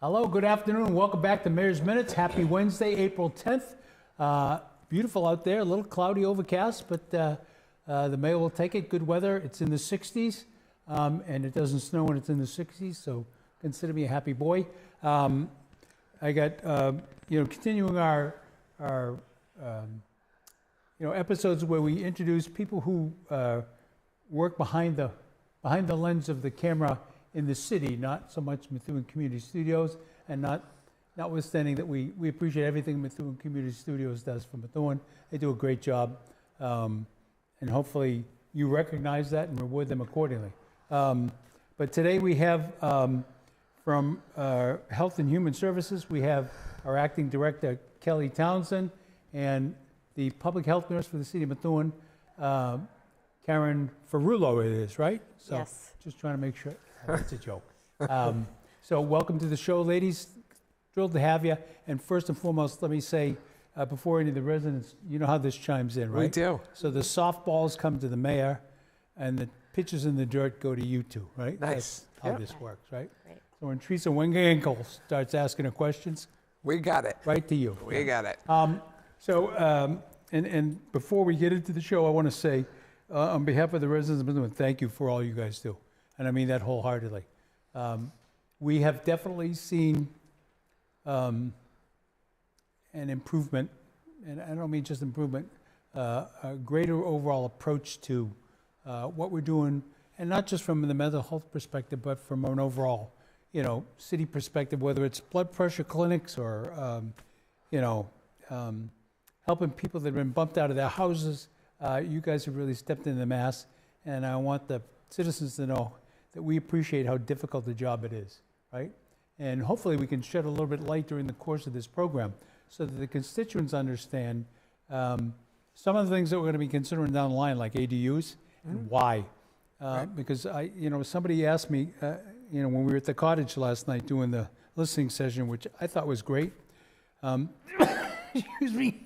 Hello, good afternoon. Welcome back to Mayor's Minutes. Happy Wednesday, April 10th. Beautiful out there, a little cloudy, overcast, but the mayor will take it. Good weather. It's in the 60s, and it doesn't snow when it's in the 60s, so consider me a happy boy. I got, continuing our episodes where we introduce people who work behind the lens of the camera in the city, not so much Methuen Community Studios, and notwithstanding that we appreciate everything Methuen Community Studios does for Methuen. They do a great job, and hopefully you recognize that and reward them accordingly. But today we have from Health and Human Services, we have our acting director, Kelly Townsend, and the public health nurse for the city of Methuen, Karen Ferrulo it is, right? So yes. Just trying to make sure. That's a joke. So welcome to the show, ladies. Thrilled to have you. And first and foremost, let me say, before any of the residents, you know how this chimes in, right? We do. So the softballs come to the mayor, and the pitches in the dirt go to you two, right? Nice. That's how this works, right? Great. So when Teresa Wingankle starts asking her questions, We got it. right to you. We got it. And before we get into the show, I want to say, on behalf of the residents of Methuen, thank you for all you guys do. And I mean that wholeheartedly. We have definitely seen an improvement, and I don't mean just improvement, a greater overall approach to what we're doing, and not just from the mental health perspective, but from an overall, city perspective, whether it's blood pressure clinics or, helping people that have been bumped out of their houses. You guys have really stepped into the mass, and I want the citizens to know that we appreciate how difficult the job it is, right? And hopefully we can shed a little bit light during the course of this program so that the constituents understand some of the things that we're going to be considering down the line, like ADUs, and why. Because somebody asked me, when we were at the cottage last night doing the listening session, which I thought was great. Excuse me.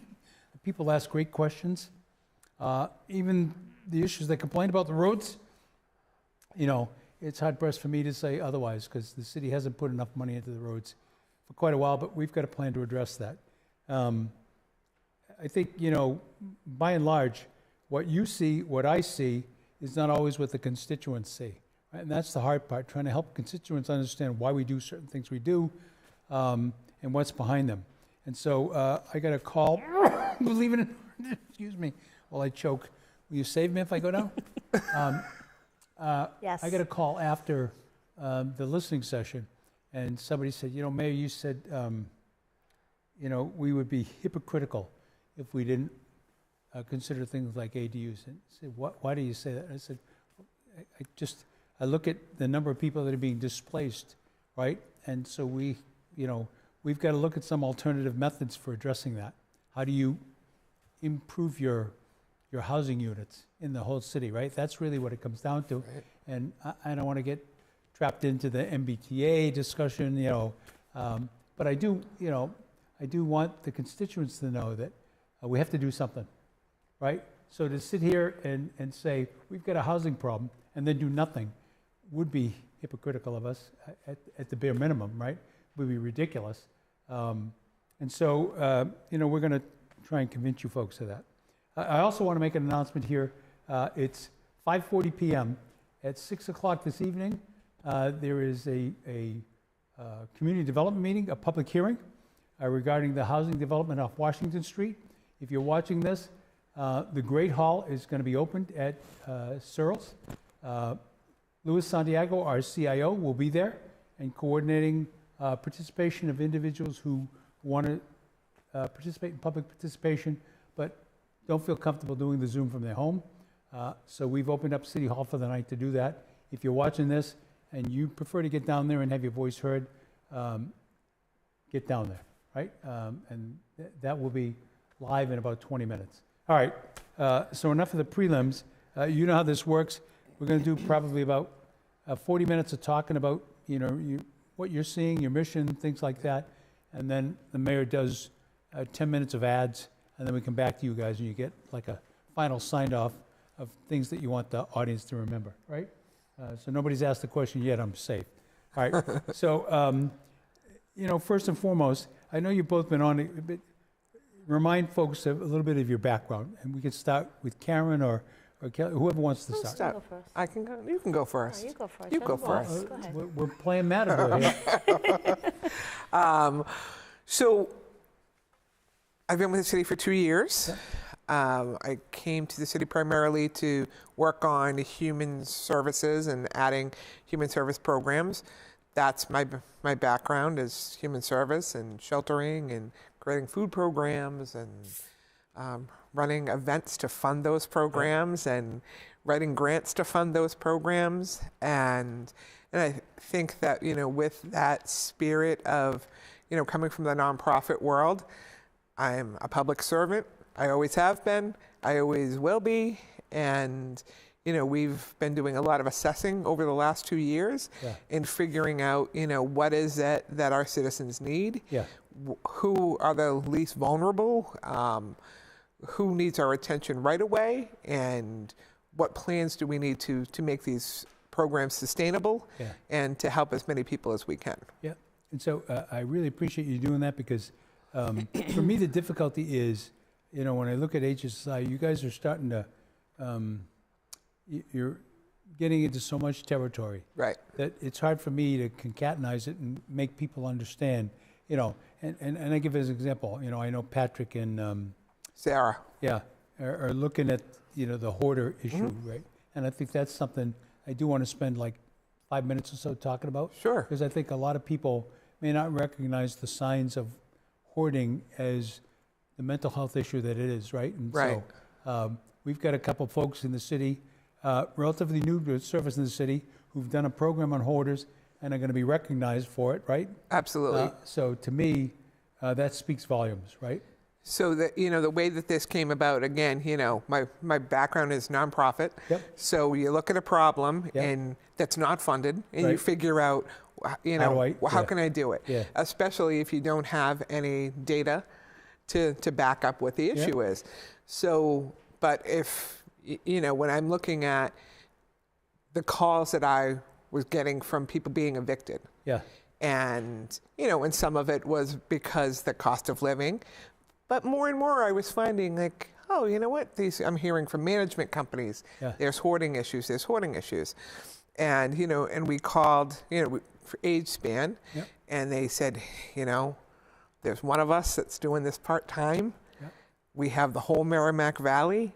People ask great questions. Even the issues they complain about the roads, it's hard-pressed for me to say otherwise because the city hasn't put enough money into the roads for quite a while, but we've got a plan to address that. I think, by and large, what you see, what I see, is not always what the constituents see. Right? And that's the hard part, trying to help constituents understand why we do certain things we do and what's behind them. And so I got a call, believe it or not, excuse me, while I choke. Will you save me if I go down? Yes. I got a call after the listening session, and somebody said, Mayor, you said, we would be hypocritical if we didn't consider things like ADUs. And I said, why do you say that? And I said, I look at the number of people that are being displaced, right? And so we've got to look at some alternative methods for addressing that. How do you improve your housing units in the whole city, right? That's really what it comes down to. Right. And I don't want to get trapped into the MBTA discussion, but I do want the constituents to know that we have to do something, right? So to sit here and say, we've got a housing problem and then do nothing would be hypocritical of us at the bare minimum, right? Would be ridiculous. And so, we're going to try and convince you folks of that. I also want to make an announcement here. It's 5:40 p.m. At 6 o'clock this evening, there is a community development meeting, a public hearing regarding the housing development off Washington Street. If you're watching this, the Great Hall is going to be opened at Searles. Luis Santiago, our CIO, will be there and coordinating participation of individuals who want to participate in public participation, but don't feel comfortable doing the Zoom from their home. So we've opened up City Hall for the night to do that. If you're watching this and you prefer to get down there and have your voice heard, get down there, right? And that will be live in about 20 minutes. All right, so enough of the prelims. You know how this works. We're going to do probably about 40 minutes of talking about, what you're seeing, your mission, things like that. And then the mayor does 10 minutes of ads, and then we come back to you guys and you get like a final sign-off of things that you want the audience to remember, right? So nobody's asked the question yet, I'm safe. All right, so first and foremost, I know you've both been on it, but remind folks a little bit of your background. And we can start with Karen or Kelly, whoever wants to start. Go first. I can go. You can go first. No, you go first. You go first. Go ahead. We're playing Matador here. So I've been with the city for 2 years. I came to the city primarily to work on human services and adding human service programs. That's my background is human service and sheltering and creating food programs and running events to fund those programs and writing grants to fund those programs. And I think that, with that spirit of, coming from the nonprofit world, I'm a public servant. I always have been. I always will be. And, we've been doing a lot of assessing over the last 2 years and figuring out, what is it that our citizens need? Yeah. Who are the least vulnerable? Who needs our attention right away? And what plans do we need to make these programs sustainable and to help as many people as we can? Yeah. And so I really appreciate you doing that because for me, the difficulty is, when I look at HSI, you guys are starting to, you're getting into so much territory. Right. That it's hard for me to concatenize it and make people understand, and I give as an example, I know Patrick and Sarah. Yeah, are looking at, the hoarder issue, right? And I think that's something I do want to spend like 5 minutes or so talking about. Sure. Because I think a lot of people may not recognize the signs of hoarding as the mental health issue that it is, right? And right. So we've got a couple folks in the city, relatively new to service in the city, who've done a program on hoarders and are going to be recognized for it, right? Absolutely. So to me, that speaks volumes, right? So that, the way that this came about, again, my background is nonprofit. Yep. So you look at a problem and that's not funded and you figure out, how can I do it? Yeah. Especially if you don't have any data to back up what the issue is. So, but if, when I'm looking at the calls that I was getting from people being evicted. Yeah. And, and some of it was because the cost of living. But more and more I was finding like, oh, you know what? I'm hearing from management companies, there's hoarding issues. And, and we called, for age span, and they said, there's one of us that's doing this part-time. We have the whole Merrimack Valley.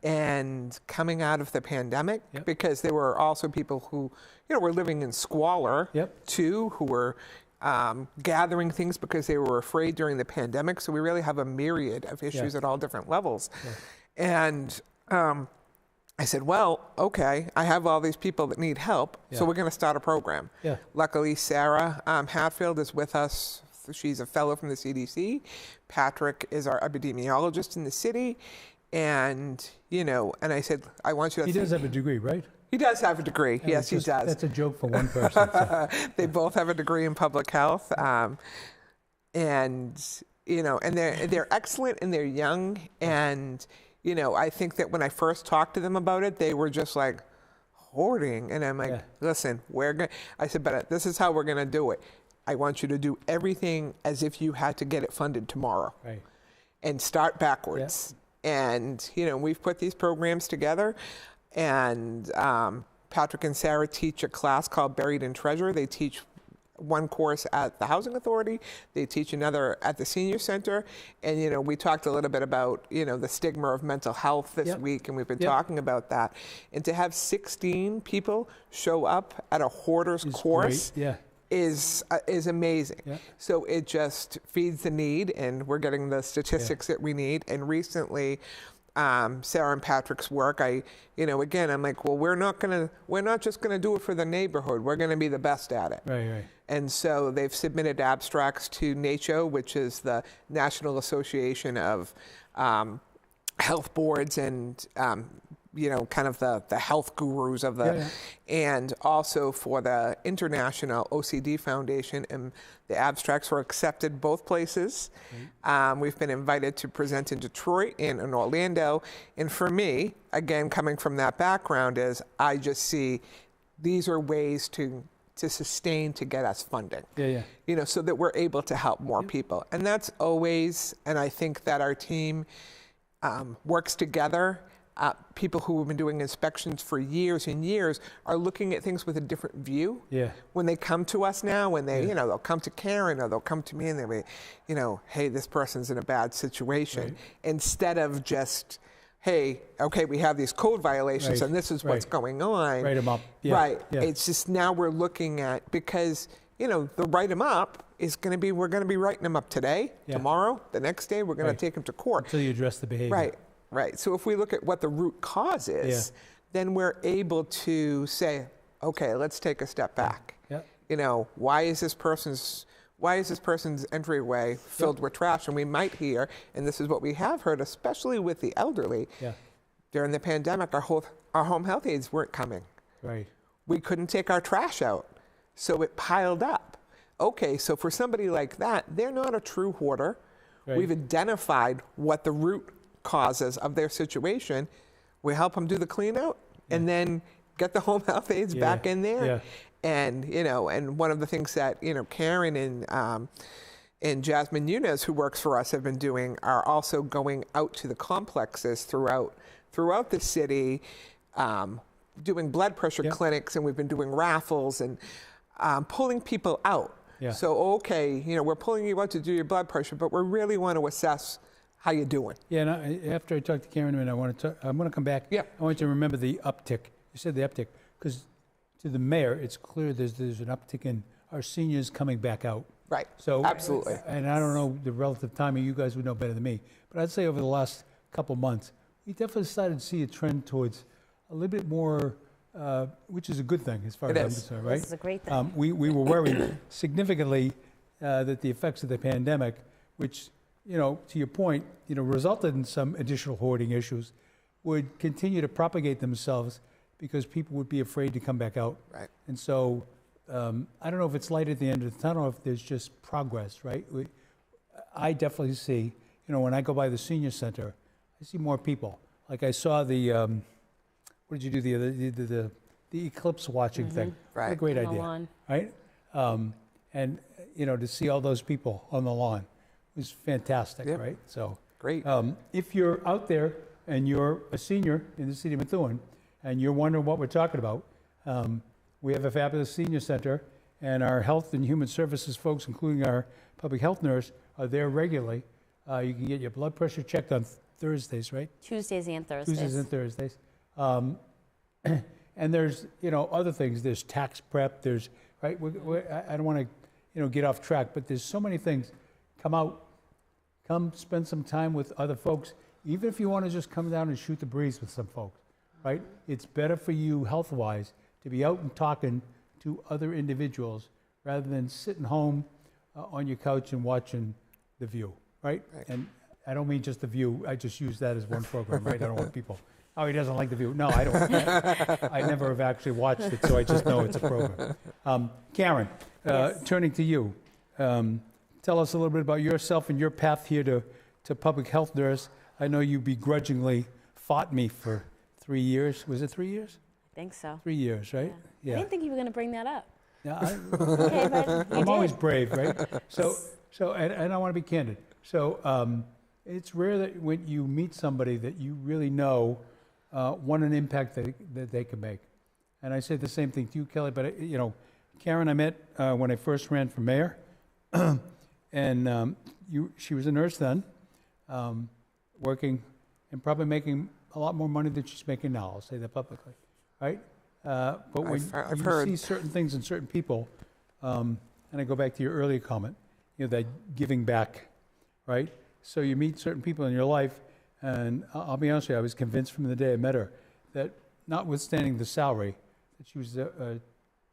And coming out of the pandemic, because there were also people who, were living in squalor too, who were gathering things because they were afraid during the pandemic. So we really have a myriad of issues at all different levels. And I said, well, okay, I have all these people that need help, so we're going to start a program. Luckily, Sarah Hatfield is with us. She's a fellow from the CDC. Patrick is our epidemiologist in the city. And, and I said, I want you to... He does have a degree, right? He does have a degree. Yes, he does. That's a joke for one person. So. They both have a degree in public health. And they're excellent and they're young. And, I think that when I first talked to them about it, they were just like, hoarding. And I'm like, listen, I said, but this is how we're going to do it. I want you to do everything as if you had to get it funded tomorrow. Right. And start backwards. And, we've put these programs together. And Patrick and Sarah teach a class called Buried in Treasure. They teach one course at the Housing Authority. They teach another at the Senior Center. And, we talked a little bit about, the stigma of mental health this week, and we've been talking about that. And to have 16 people show up at a hoarder's course is amazing. So it just feeds the need, and we're getting the statistics that we need. And recently, Sarah and Patrick's work, again, I'm like, well, we're not just gonna do it for the neighborhood. We're gonna be the best at it. Right. And so they've submitted abstracts to NACHO, which is the National Association of Health Boards and kind of the health gurus of and also for the International OCD Foundation, and the abstracts were accepted both places. We've been invited to present in Detroit and in Orlando. And for me, again, coming from that background, is I just see these are ways to to sustain to get us funding. Yeah. You know, so that we're able to help more people. And that's always, and I think that our team works together. People who have been doing inspections for years and years are looking at things with a different view. Yeah. When they come to us now, when they, you know, they'll come to Karen or they'll come to me and they'll be, you know, hey, this person's in a bad situation. Right. Instead of just, hey, okay, we have these code violations Right. and this is what's Right. going on. Write 'em up. Yeah. Right. Yeah. It's just now we're looking at, because, you know, the write them up is going to be, we're going to be writing them up today, Yeah. tomorrow, the next day, we're going Right. to take them to court. Until you address the behavior. Right. Right. So if we look at what the root cause is, then we're able to say, okay, let's take a step back. Yeah. You know, why is this person's entryway filled with trash? And we might hear, and this is what we have heard, especially with the elderly, Yeah. during the pandemic, our home health aides weren't coming. Right. We couldn't take our trash out, so it piled up. Okay, so for somebody like that, they're not a true hoarder. Right. We've identified what the root causes of their situation. We help them do the clean out and then get the home health aides Yeah. back in there. Yeah. And, you know, and one of the things that, you know, Karen and Jasmine Nunez, who works for us, have been doing are also going out to the complexes throughout the city, doing blood pressure Yep. clinics, and we've been doing raffles and pulling people out. Yeah. So, okay, you know, we're pulling you out to do your blood pressure, but we really want to assess how you're doing. Yeah, and after I talk to Karen, and I'm going to come back. Yeah. I want you to remember the uptick. You said the uptick because to the mayor, it's clear there's an uptick in our seniors coming back out. Right. So Absolutely. And I don't know the relative timing. You guys would know better than me. But I'd say over the last couple months, we definitely started to see a trend towards a little bit more, which is a good thing as far It as I'm is. concerned, right? This is a great thing. We were worried significantly that the effects of the pandemic, which, you know, to your point, you know, resulted in some additional hoarding issues, would continue to propagate themselves because people would be afraid to come back out. Right. And so I don't know if it's light at the end of the tunnel, or if there's just progress, right? I definitely see, you know, when I go by the senior center, I see more people. Like I saw the, what did you do the eclipse watching thing? What a Right. great On the idea, lawn. right? And, you know, to see all those people on the lawn was fantastic, Yep. right? So Great. if you're out there and you're a senior in the city of Methuen and you're wondering what we're talking about, we have a fabulous senior center, and our health and human services folks, including our public health nurse, are there regularly. You can get your blood pressure checked on Thursdays, right? Tuesdays and Thursdays. Tuesdays and Thursdays. And there's, you know, other things. There's tax prep. There's, right? I don't want to, you know, get off track, but there's so many things. Come out, come spend some time with other folks. Even if you want to just come down and shoot the breeze with some folks, right? It's better for you health-wise to be out and talking to other individuals rather than sitting home on your couch and watching The View, right? Right. And I don't mean just The View. I just use that as one program, right? I don't want people, oh, he doesn't like The View. No, I don't. I never have actually watched it, so I just know it's a program. Karen, Yes. turning to you, tell us a little bit about yourself and your path here to public health nurse. I know you begrudgingly fought me for 3 years. Was it 3 years? I think so. 3 years, right? I didn't think you were going to bring that up. Yeah, Okay, but you I'm did. always brave, right? So, and I want to be candid. So, it's rare that when you meet somebody that you really know, what an impact that they can make. And I say the same thing to you, Kelly. But you know, Karen, I met when I first ran for mayor, and she was a nurse then, working and probably making a lot more money than she's making now. I'll say that publicly, right? But when I've you heard. see certain things in certain people, and I go back to your earlier comment, you know, that giving back, right? So you meet certain people in your life, and I'll be honest with you, I was convinced from the day I met her that notwithstanding the salary, that she was a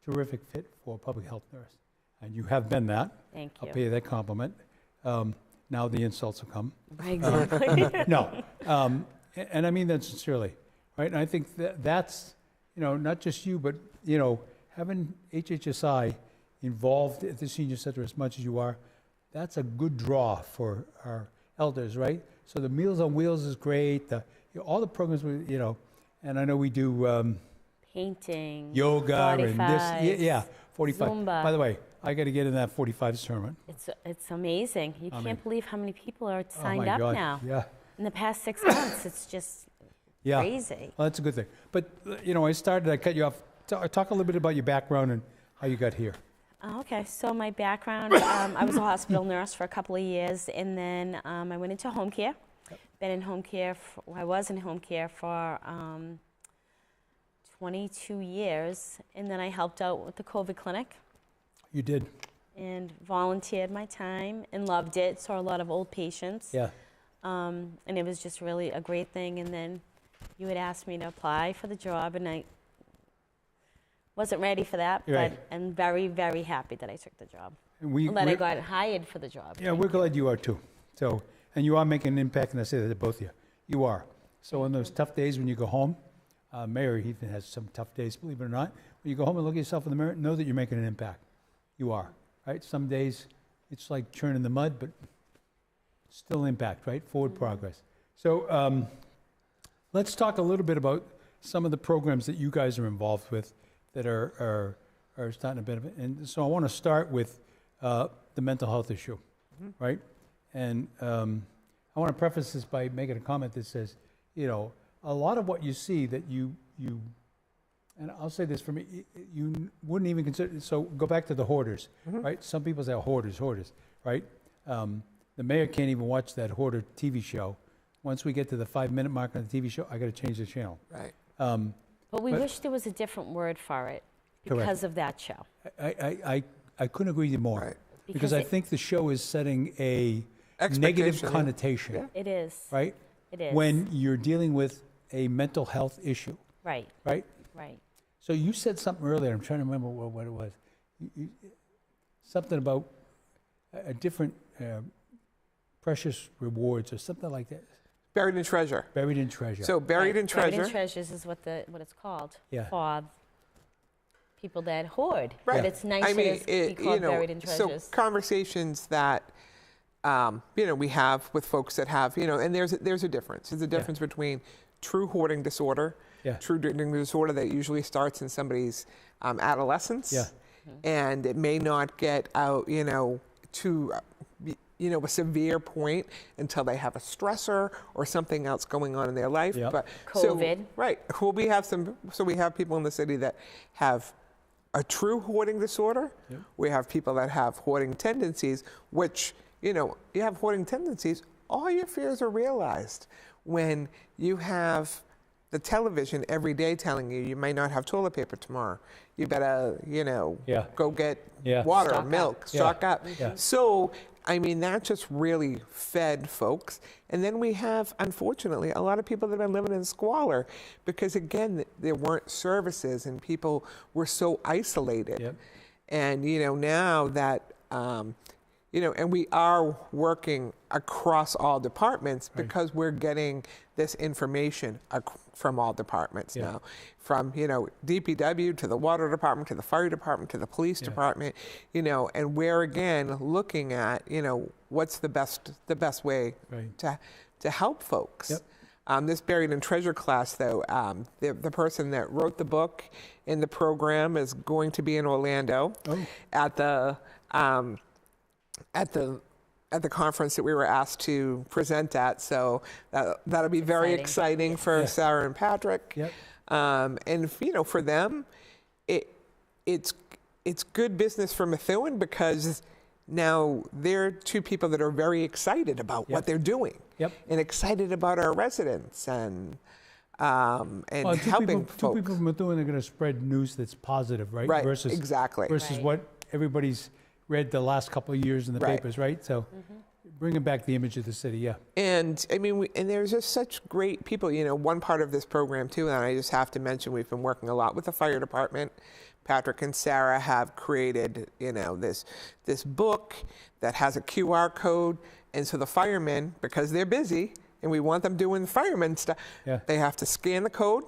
terrific fit for a public health nurse. And you have been that. Thank I'll you. pay you that compliment. Now the insults will come. Exactly. No, and I mean that sincerely, right? And I think that's, you know, not just you, but, you know, having HHSI involved at the senior center as much as you are, that's a good draw for our elders, right? So the Meals on Wheels is great, you know, all the programs, you know, and I know we do painting, yoga and this. Yeah, 45. Zumba. By the way, I got to get in that 45 tournament. It's amazing. You can't believe how many people are Oh signed my up God. now. Yeah. In the past 6 months, it's just Yeah. crazy. Well, that's a good thing. But, I cut you off. Talk a little bit about your background and how you got here. Okay, so my background, I was a hospital nurse for a couple of years, and then I went into home care. Been in home care, I was in home care for 22 years, and then I helped out with the COVID clinic You did. and volunteered my time and loved it, saw a lot of old patients. Yeah. And it was just really a great thing, and then you had asked me to apply for the job, and I wasn't ready for that, Right. but I'm very, very happy that I took the job. And That I got hired for the job. Yeah, we're glad you are too. So, and you are making an impact, and I say that to both of you. You are. So on those tough days when you go home, Mayor even has some tough days, believe it or not. When you go home and look at yourself in the mirror, know that you're making an impact. You are, right? Some days it's like churning the mud, but still impact, right? Forward progress. So let's talk a little bit about some of the programs that you guys are involved with that are starting to benefit. And so I want to start with the mental health issue, right? And I want to preface this by making a comment that says, a lot of what you see that you and I'll say this for me, you wouldn't even consider, so go back to the hoarders, right? Some people say hoarders, right? The mayor can't even watch that hoarder TV show. Once we get to the 5-minute mark on the TV show, I got to change the channel. Right. But we wish there was a different word for it because Correct. of that show. I couldn't agree with you more. Right. Because I think the show is setting a negative Expectation, yeah. connotation, Yeah. It is. right? It is. When you're dealing with a mental health issue, Right, right? right. So you said something earlier, I'm trying to remember what it was. Something about a different precious rewards or something like that. Buried in treasure. Buried in treasure. So buried Right. in treasure. Buried in treasures is what it's called. Yeah. For people that hoard. Right. But it's nice that it's be called buried in treasures. So conversations that we have with folks that have, and there's a difference. There's a difference between true hoarding disorder, Yeah. true hoarding disorder that usually starts in somebody's adolescence, Yeah. and it may not get out, to a severe point until they have a stressor or something else going on in their life. Yeah. But COVID. right. Well, we have people in the city that have a true hoarding disorder. Yeah. We have people that have hoarding tendencies, which, you have hoarding tendencies, all your fears are realized when you have the television every day telling you might not have toilet paper tomorrow. You better, Yeah. go get Yeah. water, Stock up. milk, Yeah. stock up. Yeah. So, that just really fed folks. And then we have, unfortunately, a lot of people that have been living in squalor because, again, there weren't services and people were so isolated. Yep. And, now that, and we are working across all departments Right. because we're getting this information from all departments Yeah. now, from, DPW to the water department, to the fire department, to the police Yeah. department, and we're again looking at, what's the best way Right. to help folks. Yep. This buried in treasure class, though, the person that wrote the book in the program is going to be in Orlando Oh. at the conference that we were asked to present at. So that'll be very exciting for Yeah. Sarah and Patrick. Yep. And for them, it's good business for Methuen because now they're two people that are very excited about what Yep. they're doing. Yep. And excited about our residents and Well, helping two folks. people from Methuen are going to spread news that's positive, right? Right, Versus exactly. Versus Right. what everybody's read the last couple of years in the Right. papers, right? So bringing back the image of the city, yeah. And and there's just such great people. One part of this program too, and I just have to mention, we've been working a lot with the fire department. Patrick and Sarah have created, this book that has a QR code, and so the firemen, because they're busy and we want them doing fireman stuff, Yeah. they have to scan the code,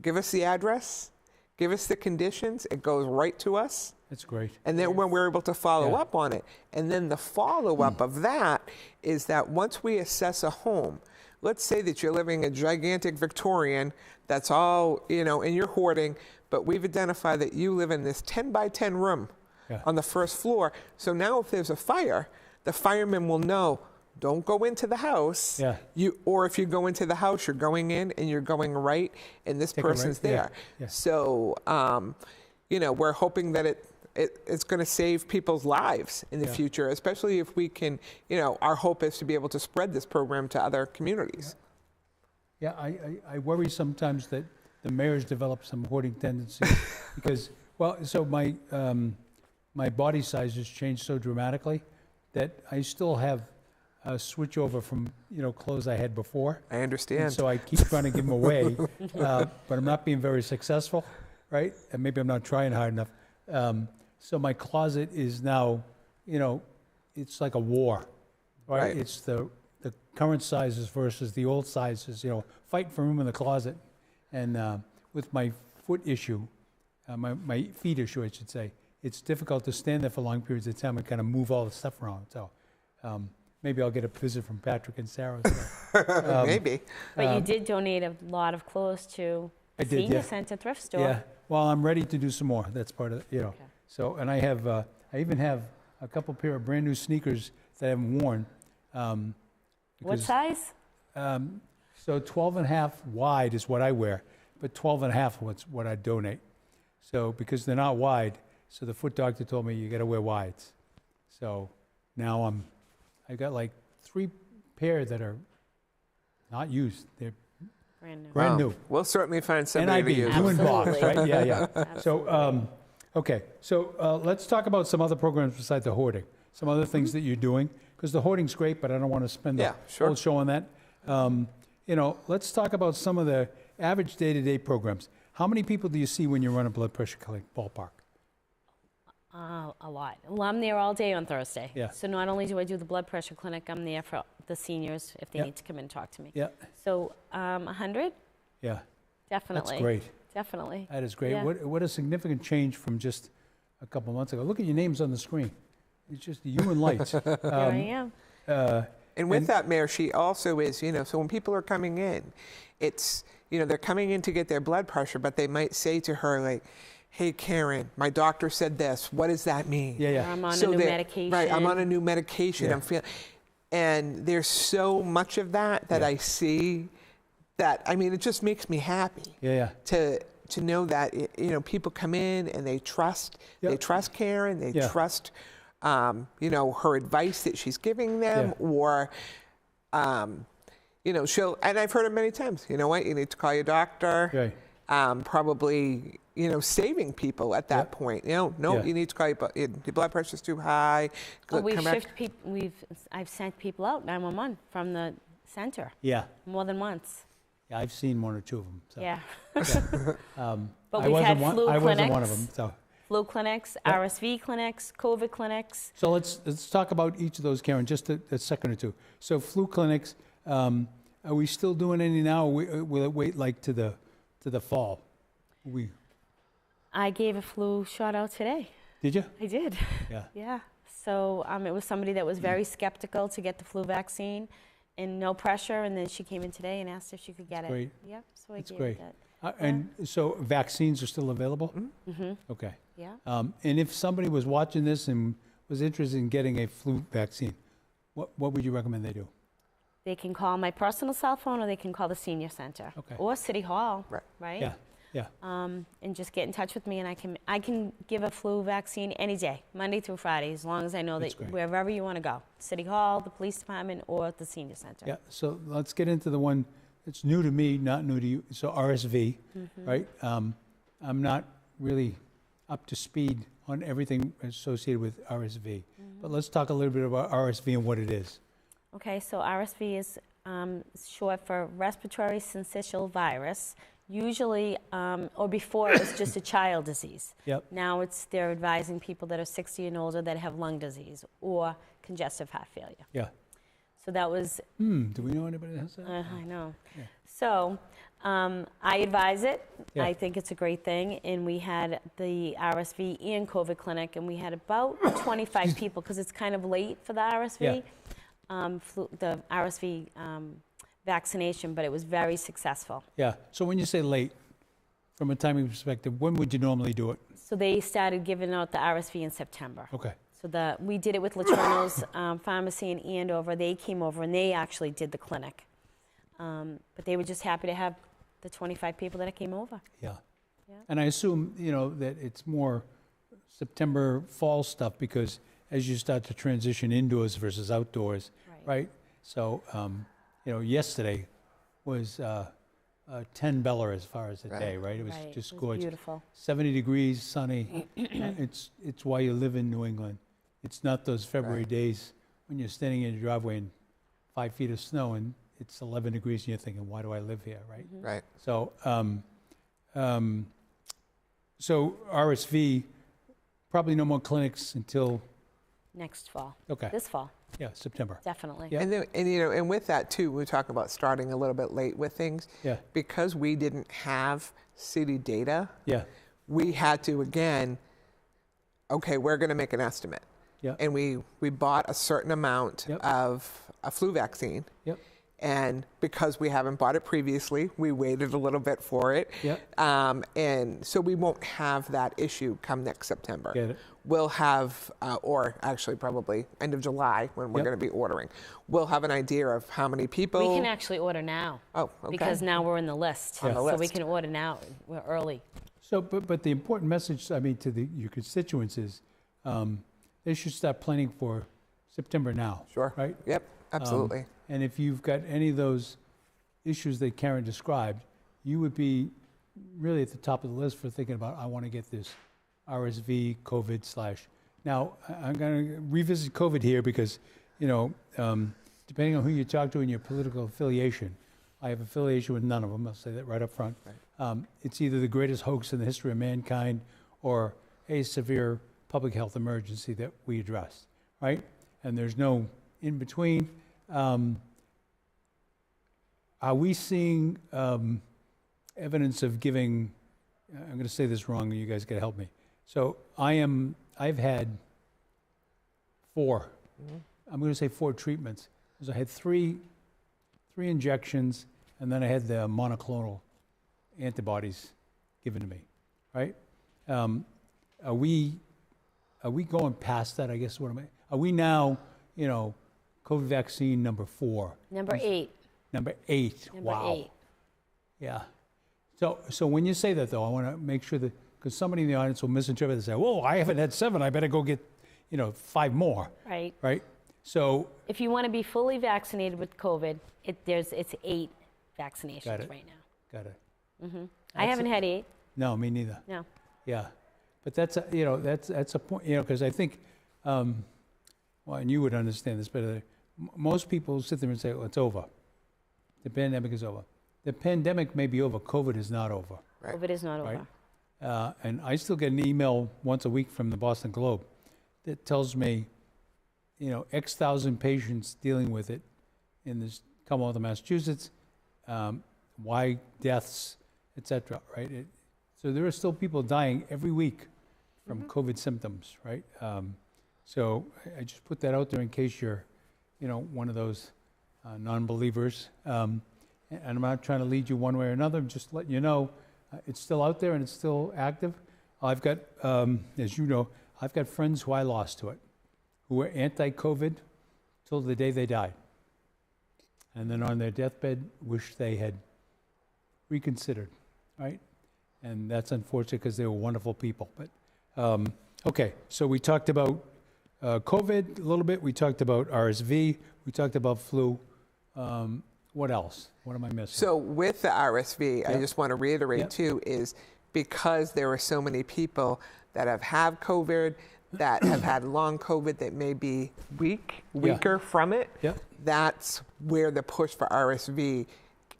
give us the address, give us the conditions. It goes right to us. That's great. And then when we're able to follow Yeah. up on it. And then the follow-up of that is that once we assess a home, let's say that you're living a gigantic Victorian that's all, and you're hoarding, but we've identified that you live in this 10 by 10 room Yeah. on the first floor. So now if there's a fire, the firemen will know, don't go into the house. Yeah. Or if you go into the house, you're going in and you're going right, and this Take a right, person's yeah, there. yeah. So, we're hoping that it's going to save people's lives in the Yeah. future, especially if we can, our hope is to be able to spread this program to other communities. Yeah, I worry sometimes that the mayors develop some hoarding tendencies because, well, so my body size has changed so dramatically that I still have a switch over from, clothes I had before. I And understand. so I keep trying to give them away, but I'm not being very successful, right? And maybe I'm not trying hard enough. So my closet is now, it's like a war, right? Right. It's the current sizes versus the old sizes, fighting for room in the closet. And with my foot issue, my feet issue, I should say, it's difficult to stand there for long periods of time and kind of move all the stuff around. So maybe I'll get a visit from Patrick and Sarah. So. Maybe. But you did donate a lot of clothes to I the did, senior yeah. center thrift store. Yeah, well, I'm ready to do some more. That's part of, Okay. So, and I have, I even have a couple pair of brand new sneakers that I haven't worn. What size? So 12 and a half wide is what I wear, but 12 and a half is what I donate. So, because they're not wide, so the foot doctor told me you gotta wear wides. So now I got like 3 pair that are not used. They're Brand new. brand Wow. new. We'll certainly find somebody to NIB, use. new in box, Absolutely. right? Yeah. So, Absolutely. okay, so let's talk about some other programs besides the hoarding, some other things that you're doing, because the hoarding's great, but I don't want to spend the Yeah, sure. whole show on that. Let's talk about some of the average day-to-day programs. How many people do you see when you run a blood pressure clinic, ballpark? A lot. Well, I'm there all day on Thursday. Yeah. So not only do I do the blood pressure clinic, I'm there for the seniors if they Yeah. need to come in and talk to me. Yeah, So 100, yeah, definitely. that's great. Definitely. That is great. Yeah. What a significant change from just a couple months ago. Look at your names on the screen. It's just you and lights. Here I am. And with And- that, Mayor, she also is, so when people are coming in, it's, they're coming in to get their blood pressure, but they might say to her, like, hey, Karen, my doctor said this. What does that mean? Yeah, Or yeah. I'm on So a new they're- medication. Right, I'm on a new medication. Yeah. I'm feeling, and there's so much of that Yeah. I see that, it just makes me happy Yeah, yeah. to know that, people come in and they trust, Yep. they trust Karen, they Yeah. trust, her advice that she's giving them, Yeah. or, she'll, and I've heard it many times, you know what, you need to call your doctor. Right. Probably, saving people at that Yep. point. No, Yeah. you need to call your blood pressure's too high. Well, we come back. shift people. I've sent people out 911 from the center Yeah. more than once. Yeah, I've seen 1 or 2 of them. So. Yeah. But we've had flu I wasn't one of clinics. them. So, Flu clinics, Yep. RSV clinics, COVID clinics. so let's talk about each of those, Karen, just a second or two. So flu clinics, are we still doing any now? Or will it wait like to the fall? I gave a flu shot out today. Did you? I did. Yeah. Yeah. So it was somebody that was very skeptical to get the flu vaccine and no pressure. And then she came in today and asked if she could get it. great. Yep. So I That's gave great. her that. And so vaccines are still available? Mm-hmm. Okay. Yeah. And if somebody was watching this and was interested in getting a flu vaccine, what would you recommend they do? They can call my personal cell phone or they can call the senior center Okay. or City Hall. Right. Right. Yeah. Yeah. And just get in touch with me, and I can give a flu vaccine any day, Monday through Friday, as long as I know That's that great. wherever you want to go, City Hall, the police department, or the senior center. Yeah. So let's get into the one that's new to me, not new to you. So RSV, right? I'm not really up to speed on everything associated with RSV, but let's talk a little bit about RSV and what it is. Okay, so RSV is short for respiratory syncytial virus. Usually, or before, it was just a child disease. Yep. Now they're advising people that are 60 and older that have lung disease or congestive heart failure. Yeah. So that was, Do we know anybody that has that? I know. Yeah. So I advise it. Yeah. I think it's a great thing. And we had the RSV and COVID clinic, and we had about 25 people because it's kind of late for the RSV, the RSV vaccination, but it was very successful. Yeah. So when you say late, from a timing perspective, when would you normally do it? So they started giving out the RSV in September. Okay. So we did it with Laterno's Pharmacy in Andover. They came over and they actually did the clinic. But they were just happy to have the 25 people that came over. Yeah. Yeah. And I assume, that it's more September, fall stuff because as you start to transition indoors versus outdoors, right? So, yesterday was 10 Bella as far as the day, right? It was just gorgeous. Beautiful. 70 degrees, sunny. It's why you live in New England. It's not those February days when you're standing in your driveway and 5 feet of snow and it's 11 degrees and you're thinking, why do I live here, right? Right. So, so RSV, probably no more clinics until Next fall. Okay. This fall, yeah, September. definitely. Yeah. And with that too, we talk about starting a little bit late with things. Yeah. Because we didn't have city data, Yeah. we had to again, okay, we're going to make an estimate. Yeah. And we bought a certain amount Yep. of a flu vaccine. Yep. And because we haven't bought it previously, we waited a little bit for it. Yep. And so we won't have that issue come next September. Get it. We'll have, or actually probably end of July when we're Yep. going to be ordering. We'll have an idea of how many people. We can actually order now. Oh, okay. Because now we're in the list. On the So we list. can order now. We're early. So, but the important message, I mean, to your constituents is they should start planning for September now. Sure. Right? Yep, absolutely. And if you've got any of those issues that Karen described, you would be really at the top of the list for thinking about, I want to get this RSV, COVID / Now, I'm going to revisit COVID here because, depending on who you talk to and your political affiliation, I have affiliation with none of them. I'll say that right up front. Right. It's either the greatest hoax in the history of mankind or a severe public health emergency that we addressed, right? And there's no in between. Are we seeing evidence of giving, I'm going to say this wrong, and you guys got to help me. So I've had 4, I'm going to say 4 treatments. Because I had 3 injections, and then I had the monoclonal antibodies given to me, right? Are we going past that, I guess, are we now, COVID vaccine number 4? Number 8. Number 8, Number wow. 8. Yeah. So when you say that, though, I want to make sure that, because somebody in the audience will misinterpret and say, whoa, I haven't had 7, I better go get, 5 more. Right. Right? So. If you want to be fully vaccinated with COVID, it's 8 vaccinations Got it. right now. Got it. I haven't had 8. No, me neither. No. Yeah. But that's a point, because I think, well, and you would understand this better. Most people sit there and say, well, it's over. The pandemic is over. The pandemic may be over. COVID is not over. Right. COVID is not Right. over. And I still get an email once a week from the Boston Globe that tells me, X thousand patients dealing with it in this Commonwealth of Massachusetts, why deaths, et cetera, right? So there are still people dying every week from COVID symptoms, right? So I just put that out there in case you're, one of those non-believers. And I'm not trying to lead you one way or another. I'm just letting you know it's still out there and it's still active. I've got, as you know, I've got friends who I lost to it, who were anti-COVID till the day they died. And then on their deathbed, wish they had reconsidered, right? And that's unfortunate because they were wonderful people. But, okay, so we talked about COVID a little bit. We talked about RSV. We talked about flu. What else? What am I missing? So with the RSV, I Yep. just want to reiterate Yep. too, is because there are so many people that have had COVID, that have had long COVID that may be weaker from it, Yep. that's where the push for RSV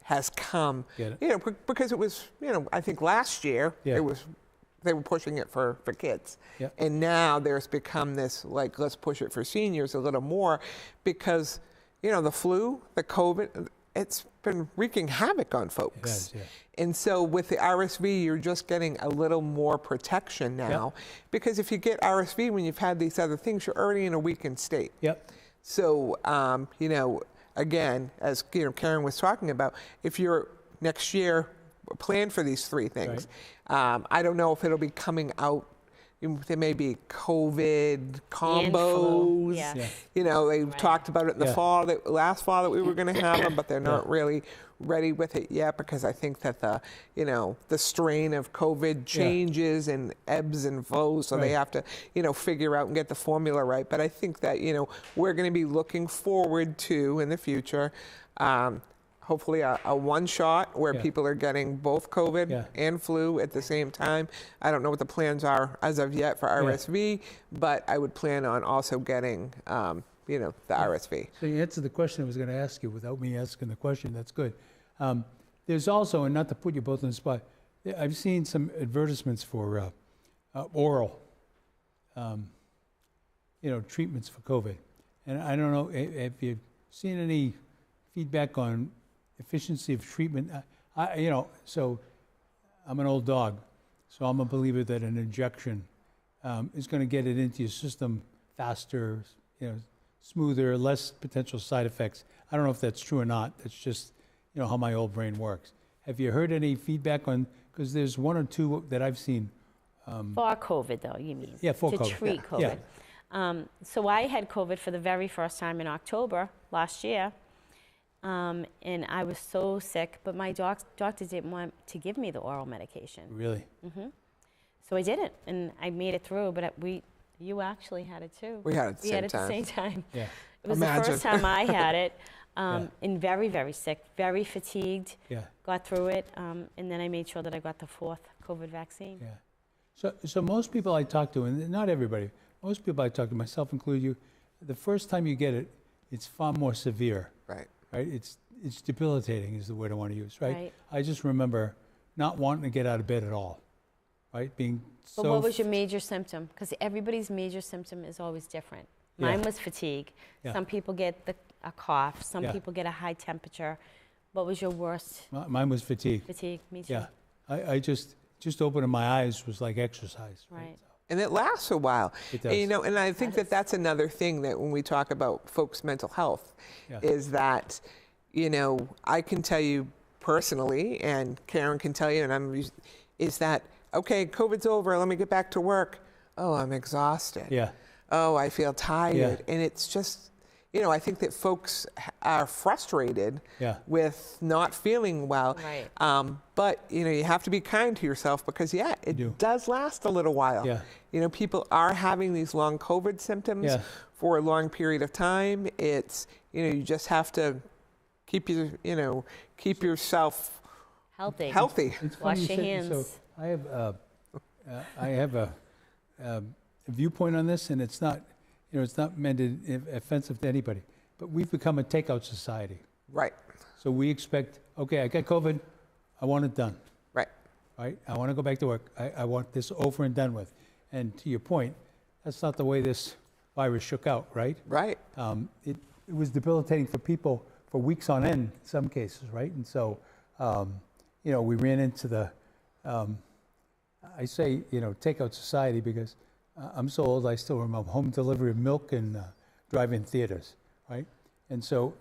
has come. Get it. Because it was, I think last year Yeah. they were pushing it for kids. Yep. And now there's become this, like, let's push it for seniors a little more because, the flu, the COVID, it's been wreaking havoc on folks. It has, yeah. And so with the RSV, you're just getting a little more protection now. Because if you get RSV when you've had these other things, you're already in a weakened state. Yep. So, again, as Karen was talking about, if you're next year plan for these three things. I don't know if it'll be coming out. There may be COVID combos. Yeah. You know, they talked about it in the fall, last fall, that we were going to have them, but they're not really ready with it yet, because I think that the strain of COVID changes and ebbs and flows, so they have to, figure out and get the formula right. But I think that, we're going to be looking forward to, in the future, hopefully a one shot where people are getting both COVID and flu at the same time. I don't know what the plans are as of yet for RSV, but I would plan on also getting, the RSV. So you answered the question I was going to ask you without me asking the question. That's good. There's also, and not to put you both on the spot, I've seen some advertisements for oral, treatments for COVID. And I don't know if you've seen any feedback on efficiency of treatment. So I'm an old dog, so I'm a believer that an injection is going to get it into your system faster, smoother, less potential side effects. I don't know if that's true or not. That's just, how my old brain works. Have you heard any feedback on, because there's one or two that I've seen. For COVID, though, you mean? Yeah, for COVID. To treat COVID. So I had COVID for the very first time in October last year. And I was so sick, but my doctor didn't want to give me the oral medication. Really? So I didn't, and I made it through, but you actually had it too. We had it at the same time. Yeah. It was the first time I had it, and very, very sick, very fatigued, got through it, and then I made sure that I got the 4th COVID vaccine. Yeah. So most people I talk to, and not everybody, most people I talk to, myself included you, the first time you get it, it's far more severe. Right. Right? It's debilitating is the word I want to use, right? I just remember not wanting to get out of bed at all, right? Being so... But what was your major symptom? Because everybody's major symptom is always different. Mine was fatigue. Some people get a cough. Some people get a high temperature. What was your worst? Mine was fatigue. Fatigue, me too. Yeah. I just opening my eyes was like exercise. Right. And it lasts a while. It does. And, and I think that's another thing that when we talk about folks' mental health is that, I can tell you personally, and Karen can tell you, is that, okay, COVID's over, let me get back to work. Oh, I'm exhausted. Yeah. Oh, I feel tired. Yeah. And it's just, I think that folks are frustrated with not feeling well. Right. But, you have to be kind to yourself because, it does last a little while. Yeah. People are having these long COVID symptoms for a long period of time. It's, you just have to keep yourself healthy. It's funny Wash you your said- hands. So I have a viewpoint on this, and it's not, it's not meant to offensive to anybody, but we've become a takeout society. Right. So we expect, okay, I got COVID, I want it done. Right. Right? I want to go back to work. I want this over and done with. And to your point, that's not the way this virus shook out, right? Right. It was debilitating for people for weeks on end, in some cases, right? And so, we ran into the, I say, takeout society because I'm so old, I still remember home delivery of milk and drive-in theaters, right? And so,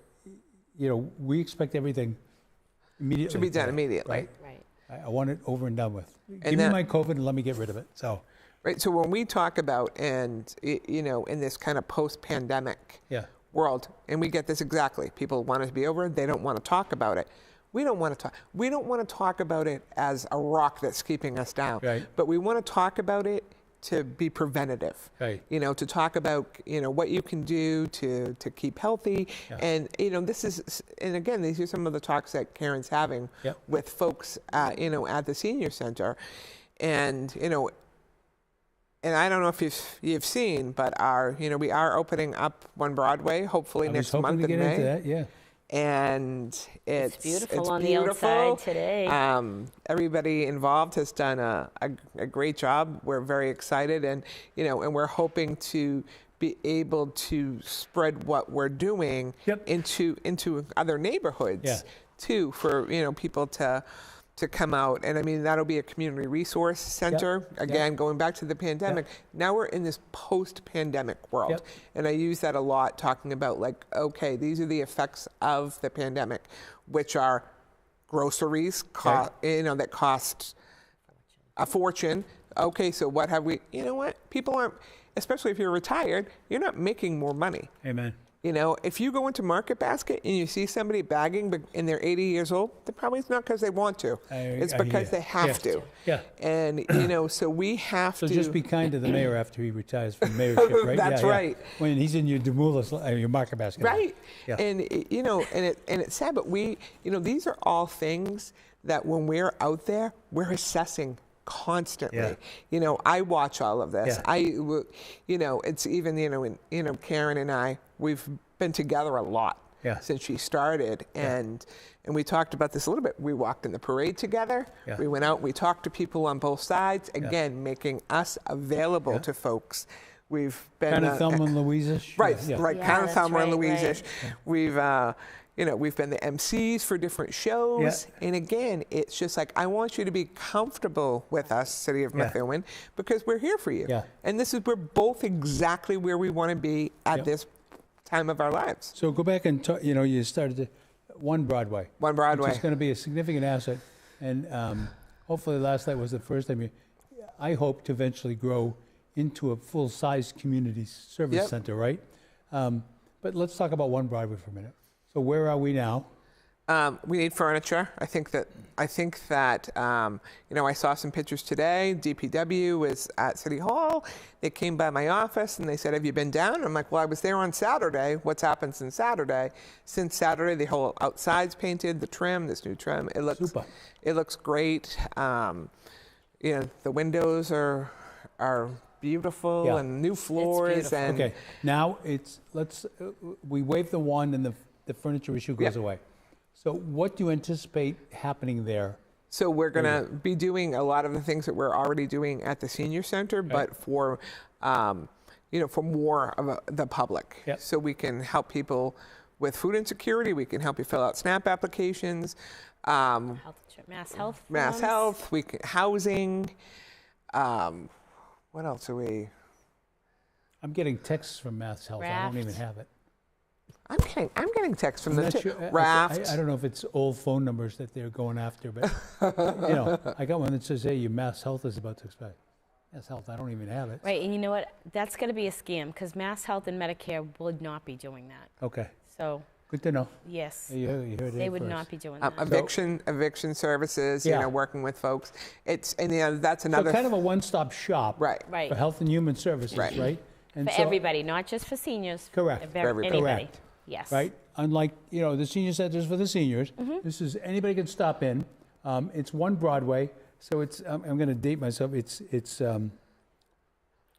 we expect everything immediately. To be done immediately. Right. I want it over and done with. Give me my COVID and let me get rid of it. So. Right. So when we talk about, and in this kind of post-pandemic world, and we get this exactly, people want it to be over. They don't want to talk about it. We don't want to talk. We don't want to talk about it as a rock that's keeping us down. Right. But we want to talk about it to be preventative. Right. To talk about what you can do to keep healthy. And this is, and again, these are some of the talks that Karen's having with folks at the senior center, and and I don't know if you've seen, but we are opening up One Broadway hopefully next month in May. I was hoping to get into that. And it's beautiful on the outside today. Everybody involved has done a great job. We're very excited, and and we're hoping to be able to spread what we're doing into other neighborhoods too, for people to come out. And I mean, that'll be a community resource center. Again, going back to the pandemic, now we're in this post-pandemic world. And I use that a lot, talking about like, okay, these are the effects of the pandemic, which are groceries, Okay. that cost a fortune. Okay, so what have we? You know what? People aren't, especially if you're retired, you're not making more money. Amen. You know, if you go into Market Basket and you see somebody bagging and they're 80 years old, they're probably not because they want to. It's I because hear. they have to. Yeah. And, so we have So to. just be kind to the mayor after he retires from mayorship, right? That's right. When he's in your your Market Basket. Right. Yeah. And, and it's sad, but these are all things that when we're out there, we're assessing constantly. Yeah. I watch all of this. Yeah. It's even, Karen and I, we've been together a lot since she started. And we talked about this a little bit. We walked in the parade together. Yeah. We went out, we talked to people on both sides, again, making us available to folks. We've been Kind of Thelma and Louise-ish. right, Yeah. right, Yeah, kind of that's Thelma and right, Louise-ish. right. We've been the MCs for different shows. Yeah. And again, it's just like, I want you to be comfortable with us, City of Methuen, because we're here for you. Yeah. And we're both exactly where we want to be at Yep. this time of our lives. So go back and talk, you started One Broadway. One Broadway. Which is going to be a significant asset. And hopefully last night was the first time I hope to eventually grow into a full-size community service center, right? But let's talk about One Broadway for a minute. So where are we now? We need furniture. I think that I saw some pictures today. DPW was at City Hall. They came by my office and they said, "Have you been down?" I'm like, "Well, I was there on Saturday. What's happened since Saturday?" Since Saturday, the whole outside's painted. The trim, this new trim, it looks Super. It looks great. The windows are beautiful Yeah. and new floors. beautiful. And Okay, now we wave the wand and the furniture issue goes away. So what do you anticipate happening there? So we're going to be doing a lot of the things that we're already doing at the senior center, but for more of the public. Yep. So we can help people with food insecurity. We can help you fill out SNAP applications, Mass health. mass forms. health, housing. What else are we? I'm getting texts from Mass Health. I don't even Raft. have it. I'm getting texts from I'm them not too. sure- Raft. I don't know if it's old phone numbers that they're going after, but I got one that says, "Hey, your Mass Health is about to expire." Mass Health, I don't even have it. Right, and you know what? That's going to be a scam because Mass Health and Medicare would not be doing that. Okay, So, good to know. yes, You heard it they would first. not be doing that. Eviction services. Yeah. Working with folks. That's So another. kind of a one-stop shop Right. Right. for health and human services, Right. right? And For so- everybody, not just for seniors. Correct. For For everybody. anybody. Correct. Yes. Right? Unlike, the senior centers for the seniors, Mm-hmm. this is, anybody can stop in. It's One Broadway, so it's, I'm going to date myself, it's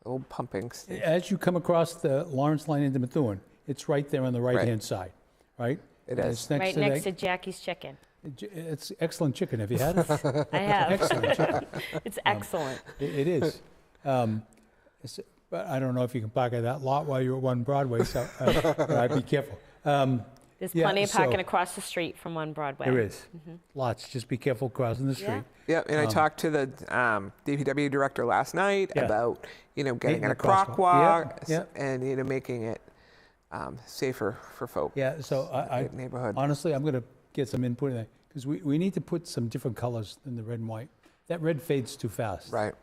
Old pumping station. as you come across the Lawrence line into Methuen, it's right there on the right-hand side, right? It And is. It's next Right to next to that, Jackie's Chicken. it's excellent chicken. Have you had it? I have. Excellent chicken. It's excellent. It is. But I don't know if you can park at that lot while you're at One Broadway, so I'd be careful. There's Yeah, plenty of parking so- across the street from One Broadway. There is. Lots. Just be careful crossing the street. Yeah, and I talked to the DPW director last night Yeah. about getting Making in a a crosswalk. crosswalk Yeah, and making it safer for folks. Yeah, so I Neighborhood. honestly, I'm going to get some input in that because we need to put some different colors than the red and white. That red fades too fast. Right.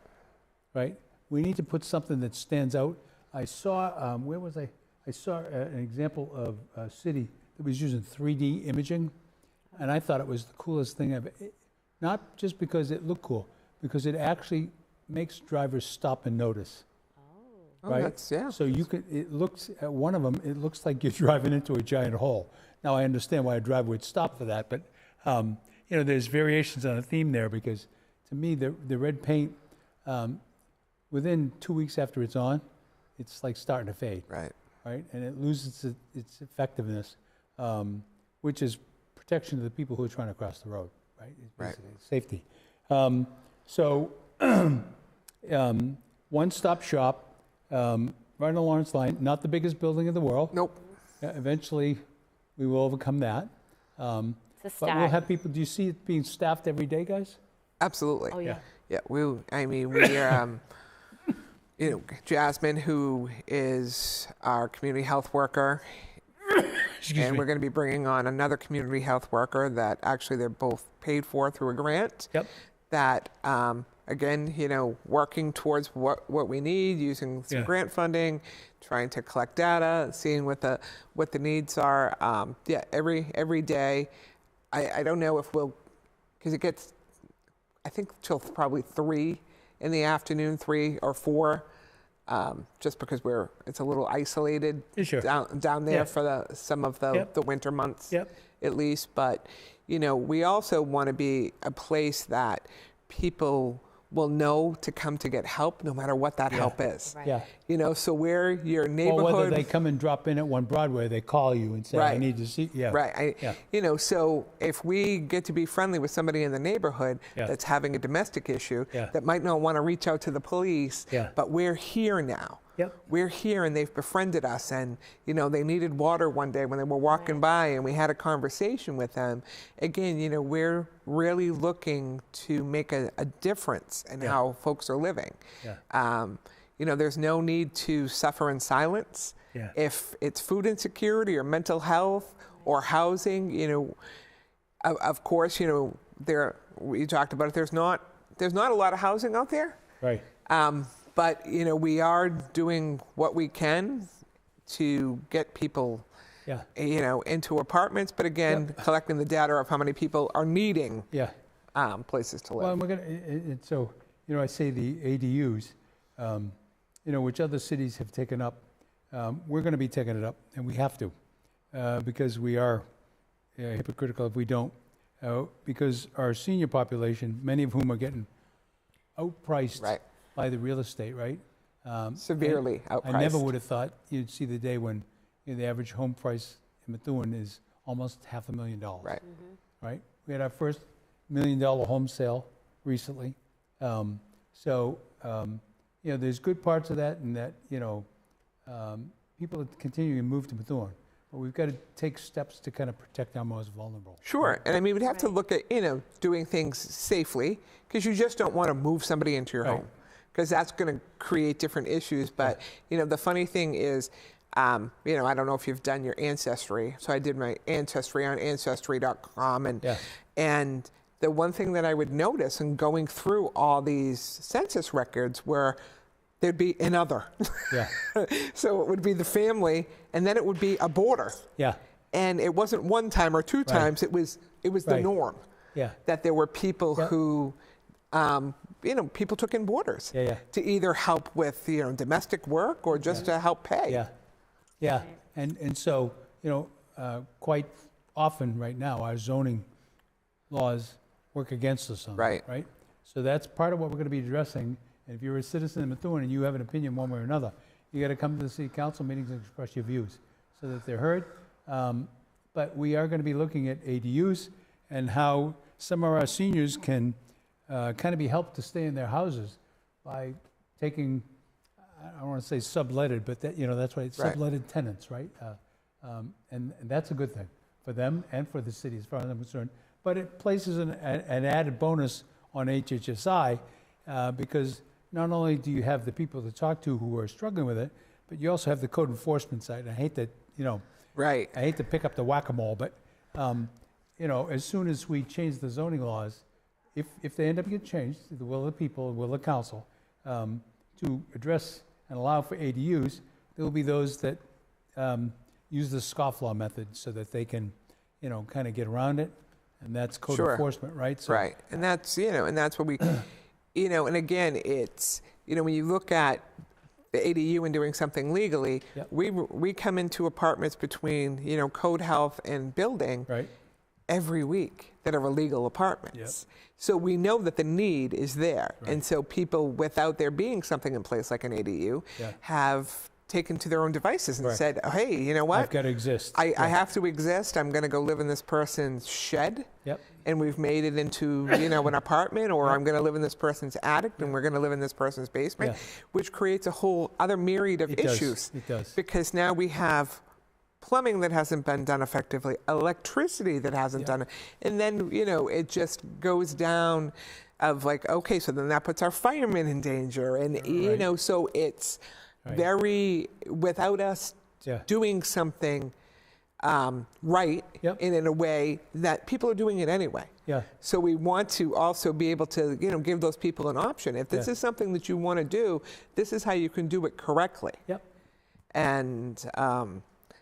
Right? We need to put something that stands out. I saw, where was I? I saw an example of a city that was using 3D imaging, and I thought it was the coolest thing ever. Not just because it looked cool, because it actually makes drivers stop and notice. Oh, Right? that's. So you could, it looks, at one of them, it looks like you're driving into a giant hole. Now, I understand why a driver would stop for that, but, there's variations on a theme there because to me, the red paint, within 2 weeks after it's on, it's like starting to fade, Right. right? And it loses its effectiveness, which is protection to the people who are trying to cross the road, right? It's Right. basically safety. One-stop shop, right on the Lawrence line, not the biggest building in the world. Nope. Eventually, we will overcome that. It's a But start. we'll have people, do you see it being staffed every day, guys? Absolutely. Oh, yeah. Yeah, we're, Jasmine, who is our community health worker, and we're going to be bringing on another community health worker that actually they're both paid for through a grant. Yep. That, again, working towards what we need, using some grant funding, trying to collect data, seeing what the needs are. Every day. I don't know if we'll, because it gets, I think, till probably 3 in the afternoon, 3 or 4. Just because it's a little isolated down there for some of the winter months, at least. But we also want to be a place that people will know to come to get help, no matter what that help is. Right. Yeah. So where your neighborhood, or whether they come and drop in at One Broadway, they call you and say, "I need to see." Yeah. Right. So if we get to be friendly with somebody in the neighborhood that's having a domestic issue that might not want to reach out to the police, but we're here now. Yep. We're here and they've befriended us, and they needed water one day when they were walking by, and we had a conversation with them. Again, we're really looking to make a difference in how folks are living. Yeah. There's no need to suffer in silence. Yeah. If it's food insecurity or mental health or housing, of course, we talked about it. There's not a lot of housing out there. Right. But we are doing what we can to get people, into apartments. But again, collecting the data of how many people are needing places to live. Well, and we're gonna. So I say the ADUs, which other cities have taken up. We're going to be taking it up, and we have to, because we are hypocritical if we don't. Because our senior population, many of whom are getting outpriced by the real estate, right? Severely outpriced. I never would have thought you'd see the day when the average home price in Methuen is almost $500,000. Right. Mm-hmm. Right. We had our first $1 million home sale recently. There's good parts of that, and that people are continuing to move to Methuen. But we've got to take steps to kind of protect our most vulnerable. Sure. And I mean, we'd have to look at, doing things safely, because you just don't want to move somebody into your home, because that's going to create different issues. But, the funny thing is, I don't know if you've done your Ancestry. So I did my Ancestry on Ancestry.com. And the one thing that I would notice in going through all these census records were there'd be another. Yeah. So it would be the family, and then it would be a border. Yeah. And it wasn't one time or two times. It was the norm. Yeah. That there were people who, people took in borders to either help with, domestic work or just to help pay. Yeah. Yeah. And so, quite often right now, our zoning laws work against us on that, right? So that's part of what we're going to be addressing. And if you're a citizen of Methuen and you have an opinion one way or another, you got to come to the city council meetings and express your views so that they're heard. But we are going to be looking at ADUs and how some of our seniors can kind of be helped to stay in their houses by taking, I don't want to say subletted, but that's right, subletted tenants, right? And that's a good thing for them and for the city as far as I'm concerned. But it places an added bonus on HHSI because not only do you have the people to talk to who are struggling with it, but you also have the code enforcement side. I hate that, I hate to pick up the whack-a-mole, but as soon as we change the zoning laws, if they end up getting changed, the will of the people, the will of the council, to address and allow for ADUs, there will be those that use the scofflaw method so that they can, kind of get around it, and that's code enforcement, right? So, right, and that's what we, and again, it's, when you look at the ADU and doing something legally, we come into apartments between, code health and building every week that are illegal apartments. So we know that the need is there. And so people, without there being something in place like an ADU, have taken to their own devices and said, oh, hey, you know what? I've got to exist. I have to exist. I'm going to go live in this person's shed. And we've made it into, an apartment, or I'm going to live in this person's attic, and we're going to live in this person's basement, which creates a whole other myriad of issues. It does. Because now we have plumbing that hasn't been done effectively, electricity that hasn't done it. And then, it just goes down of like, okay, so then that puts our firemen in danger. And, so it's very, without us doing something, right Yep. and in a way that people are doing it anyway. Yeah. So we want to also be able to, give those people an option. If this Yeah. is something that you want to do, this is how you can do it correctly. Yep. And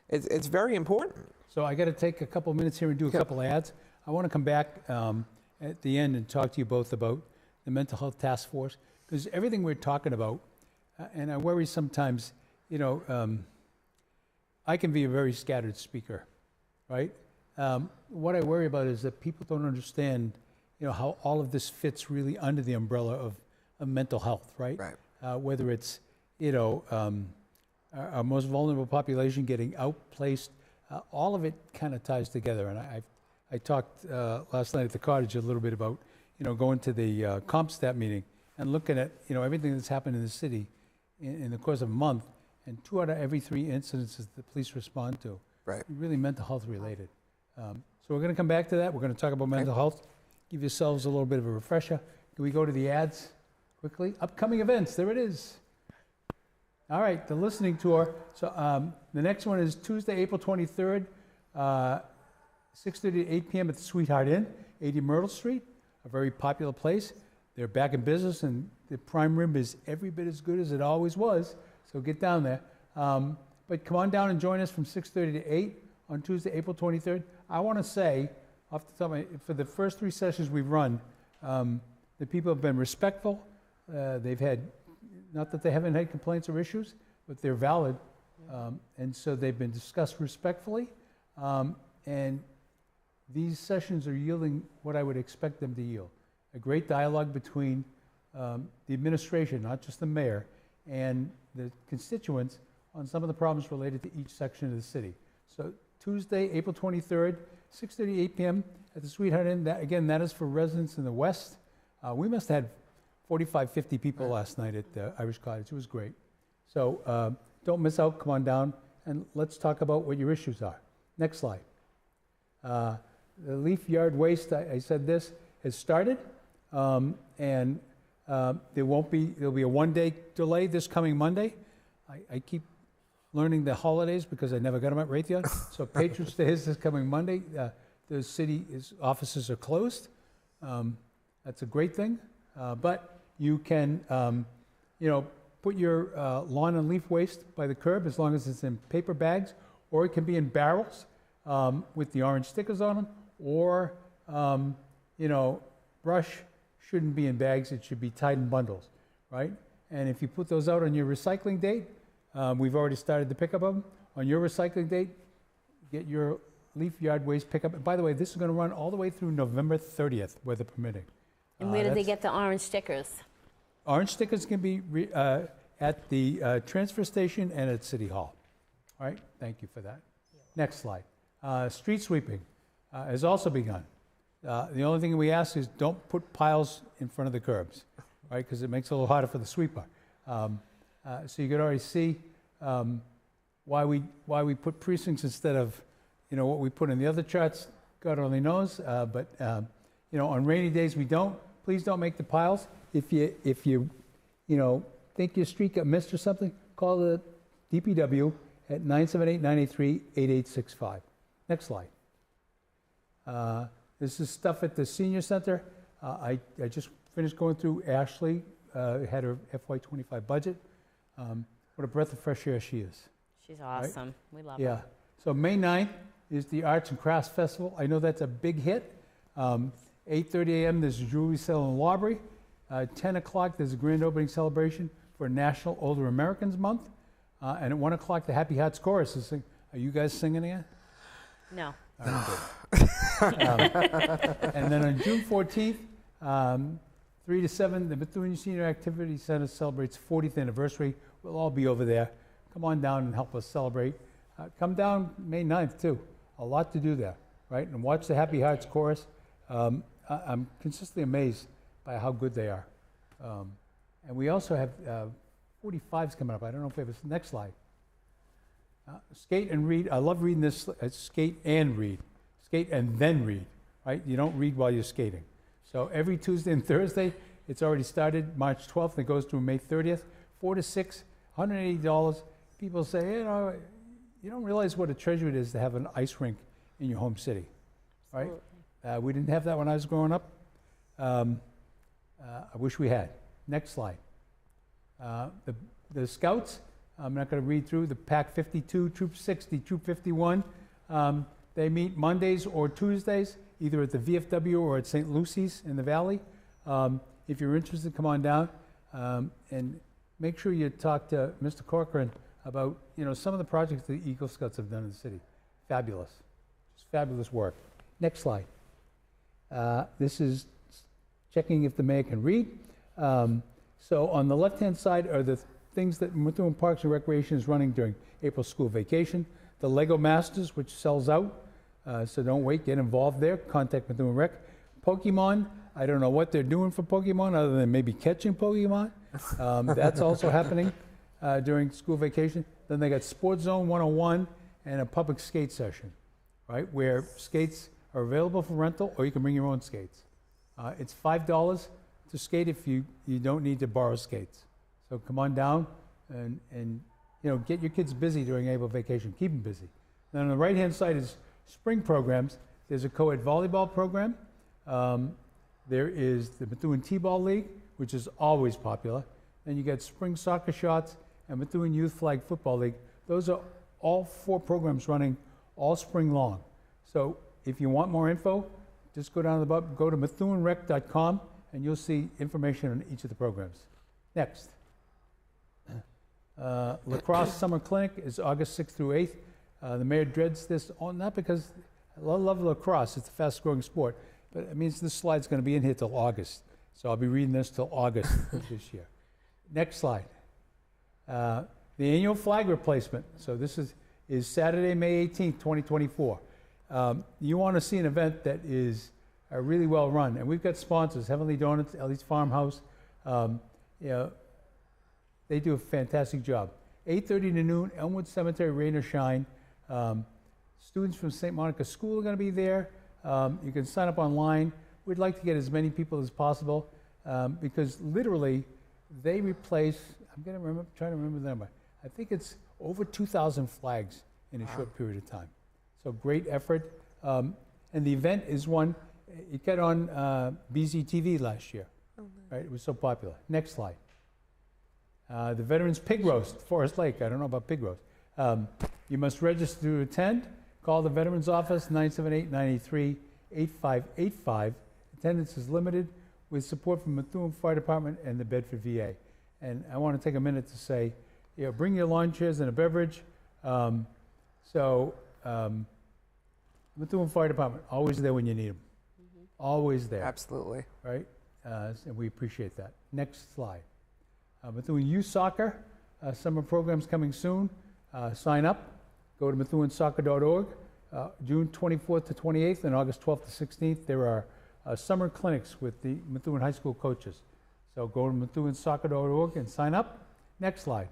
it's very important. So I got to take a couple minutes here and do a couple ads. I want to come back at the end and talk to you both about the mental health task force, because everything we're talking about, and I worry sometimes, I can be a very scattered speaker, right? What I worry about is that people don't understand, how all of this fits really under the umbrella of mental health, right? Right. Whether it's, our most vulnerable population getting outplaced, all of it kind of ties together. And I talked last night at the cottage a little bit about, going to the CompStat meeting and looking at, everything that's happened in the city in the course of a month, and 2 out of every 3 incidences the police respond to, Right. really mental health related. So we're going to come back to that. We're going to talk about mental health, give yourselves a little bit of a refresher. Can we go to the ads quickly? Upcoming events, there it is. All right, the listening tour. So the next one is Tuesday, April 23rd, 6:30 to 8 p.m. at the Sweetheart Inn, 80 Myrtle Street, a very popular place. They're back in business, and the prime rib is every bit as good as it always was, so get down there. But come on down and join us from 6:30 to 8 on Tuesday, April 23rd. I want to say, off the top of my head, for the first 3 sessions we've run, the people have been respectful. They've had, not that they haven't had complaints or issues, but they're valid. And so they've been discussed respectfully. And these sessions are yielding what I would expect them to yield. A great dialogue between the administration, not just the mayor, and the constituents on some of the problems related to each section of the city. So Tuesday, April 23rd, 6:30 to 8 p.m. at the Sweetheart Inn. That is for residents in the West. We must have had 45, 50 people last night at the Irish Cottage. It was great. So don't miss out. Come on down, and let's talk about what your issues are. Next slide. The leaf yard waste, I said this, has started, and there'll be a 1-day delay this coming Monday. I keep learning the holidays because I never got them at Raytheon. So Patriots Day is this coming Monday. The city offices are closed. That's a great thing. But you can, put your lawn and leaf waste by the curb as long as it's in paper bags, or it can be in barrels with the orange stickers on them, or, brush shouldn't be in bags. It should be tied in bundles, right? And if you put those out on your recycling date, we've already started the pickup of them. On your recycling date, get your leaf yard waste pickup. And by the way, this is going to run all the way through November 30th, weather permitting. And where do they get the orange stickers? Orange stickers can be at the transfer station and at City Hall. All right, thank you for that. Next slide. Street sweeping has also begun. The only thing we ask is don't put piles in front of the curbs, right? Because it makes it a little harder for the sweeper. So you can already see why we put precincts instead of, what we put in the other charts. God only knows. But on rainy days we don't. Please don't make the piles. If you think your street got missed or something, call the DPW at 978-983-8865. Next slide. This is stuff at the senior center. I just finished going through Ashley, had her FY25 budget. What a breath of fresh air she is. She's awesome. We love Yeah. her. So May 9th is the Arts and Crafts Festival. I know that's a big hit. 8:30 a.m. there's a jewelry sale in the Lobby. 10 o'clock there's a grand opening celebration for National Older Americans Month. And at 1 o'clock the Happy Hearts Chorus is singing. Are you guys singing again? No. All right, good. And then on June 14th, 3 to 7, the Methuen Senior Activity Center celebrates 40th anniversary. We'll all be over there. Come on down and help us celebrate. Come down May 9th, too. A lot to do there, right? And watch the Happy Hearts Chorus. I'm consistently amazed by how good they are. And we also have 45s coming up. I don't know if we have a next slide. Skate and read. I love reading this. Skate and read. Skate and then read, right? You don't read while you're skating. So every Tuesday and Thursday, it's already started March 12th. It goes through May 30th. 4 to 6, $180. People say, you don't realize what a treasure it is to have an ice rink in your home city, right? Absolutely. We didn't have that when I was growing up. I wish we had. Next slide. The Scouts, I'm not going to read through, the Pack 52, Troop 60, Troop 51, they meet Mondays or Tuesdays, either at the VFW or at St. Lucy's in the Valley. If you're interested, come on down, and make sure you talk to Mr. Corcoran about, some of the projects the Eagle Scouts have done in the city. Fabulous. Just fabulous work. Next slide. This is checking if the mayor can read. So on the left-hand side are the things that Methuen Parks and Recreation is running during April school vacation. The Lego Masters, which sells out, so don't wait, get involved there. Contact Methuen Rec. Pokemon, I don't know what they're doing for Pokemon other than maybe catching Pokemon. That's also happening during school vacation. Then they got Sports Zone 101 and a public skate session, right, where skates are available for rental or you can bring your own skates. It's $5 to skate if you don't need to borrow skates. So come on down and get your kids busy during April vacation. Keep them busy. Then on the right-hand side is spring programs. There's a co-ed volleyball program. There is the Methuen T-Ball League, which is always popular. Then you got spring soccer shots and Methuen Youth Flag Football League. Those are all 4 programs running all spring long. So if you want more info, just go down to the bottom, go to MethuenRec.com, and you'll see information on each of the programs. Next. Lacrosse Summer Clinic is August 6th through 8th. The mayor dreads this, not because I love lacrosse, it's a fast growing sport, but it means this slide's going to be in here till August. So I'll be reading this till August of this year. Next slide. The annual flag replacement. So this is Saturday, May 18th, 2024. You want to see an event that is really well run, and we've got sponsors, Heavenly Donuts, Ellie's Farmhouse. They do a fantastic job. 8:30 to noon, Elmwood Cemetery, rain or shine. Students from St. Monica School are going to be there. You can sign up online. We'd like to get as many people as possible because literally they replace, trying to remember the number. I think it's over 2,000 flags in a short period of time. So great effort. And the event is one, it got on BZTV last year, right? It was so popular. Next slide. The Veterans Pig Roast, Forest Lake. I don't know about pig roast. You must register to attend. Call the Veterans Office, 978-93-8585. Attendance is limited with support from Methuen Fire Department and the Bedford VA. And I want to take a minute to say, bring your lawn chairs and a beverage. Methuen Fire Department, always there when you need them. Always there. Absolutely. Right? And we appreciate that. Next slide. Methuen Youth Soccer, summer programs coming soon. Sign up. Go to MethuenSoccer.org. June 24th to 28th and August 12th to 16th, there are summer clinics with the Methuen High School coaches. So go to MethuenSoccer.org and sign up. Next slide.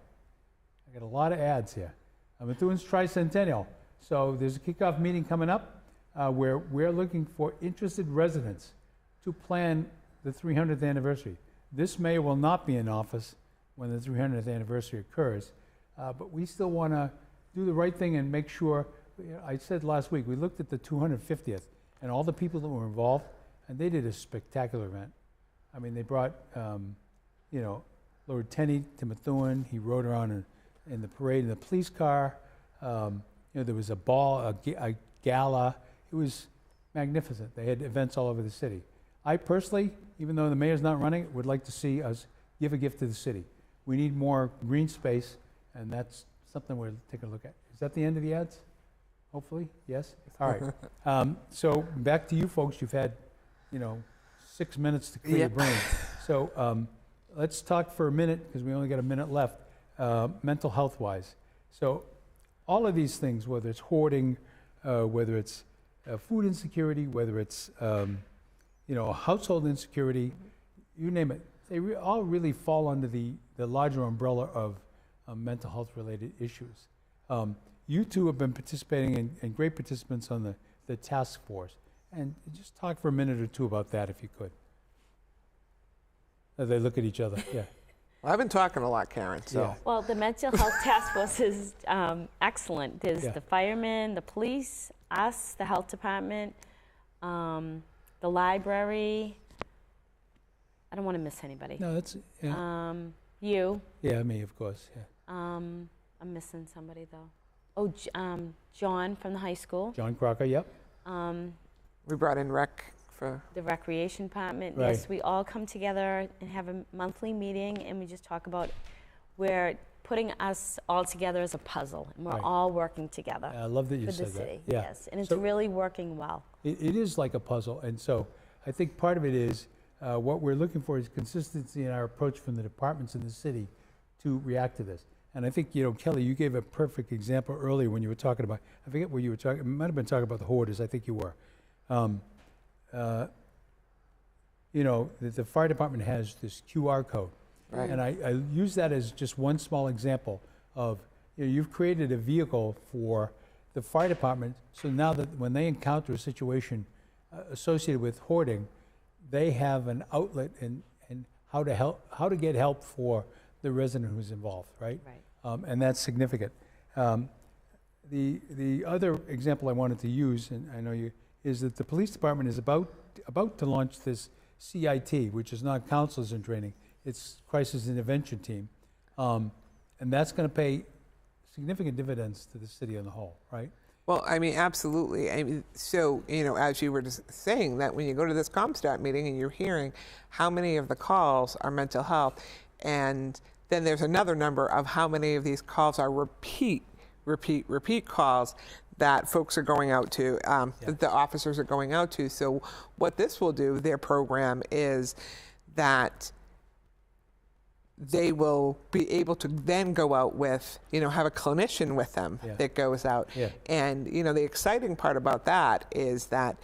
I got a lot of ads here. Methuen's Tricentennial. So there's a kickoff meeting coming up where we're looking for interested residents to plan the 300th anniversary. This mayor will not be in office when the 300th anniversary occurs, but we still want to do the right thing and make sure. I said last week, we looked at the 250th and all the people that were involved, and they did a spectacular event. I mean, they brought, Lord Tenney to Methuen. He rode around in the parade in the police car. There was a ball, a gala. It was magnificent. They had events all over the city. I personally, even though the mayor's not running it, would like to see us give a gift to the city. We need more green space, and that's something we're taking a look at. Is that the end of the ads? Hopefully, yes? All right. So back to you folks. You've had, 6 minutes to clear your brain. So let's talk for a minute, because we only got a minute left, mental health-wise. So all of these things, whether it's hoarding, whether it's food insecurity, whether it's household insecurity, you name it, they all really fall under the larger umbrella of mental health-related issues. You two have been participating and great participants on the task force. And just talk for a minute or two about that, if you could. As they look at each other, yeah. I've been talking a lot, Karen, so. Yeah. Well, the mental health task force is excellent. There's Yeah. the firemen, the police, us, the health department, the library. I don't want to miss anybody. No, that's, yeah, You. yeah, me, of course, yeah. I'm missing somebody though. Oh, John from the high school. John Crocker, yep. We brought in rec for, The recreation department. Right. Yes, we all come together and have a monthly meeting, and we just talk about we're putting us all together as a puzzle, and we're Right. all working together I love that you for the said that. city. Yeah. Yes, and it's So- really working well. It is like a puzzle, and so I think part of it is what we're looking for is consistency in our approach from the departments in the city to react to this. And I think, Kelly, you gave a perfect example earlier when you were talking about, I forget what you were talking, it might have been talking about the hoarders, I think you were. The fire department has this QR code. right. And I use that as just one small example of, you've created a vehicle for the fire department, so now that when they encounter a situation associated with hoarding, they have an outlet and how to get help for the resident who's involved, right? Right. And that's significant. The other example I wanted to use, and I know you, is that the police department is about to launch this CIT, which is not counselors in training, it's crisis intervention team. And that's going to pay significant dividends to the city on the whole, right? Well, I mean, absolutely. I mean, so, as you were just saying, that when you go to this Comstat meeting and you're hearing how many of the calls are mental health, and then there's another number of how many of these calls are repeat calls that folks are going out to, that the officers are going out to. So what this will do, their program, is that they will be able to then go out with, have a clinician with them Yeah. that goes out. Yeah. And, the exciting part about that is that,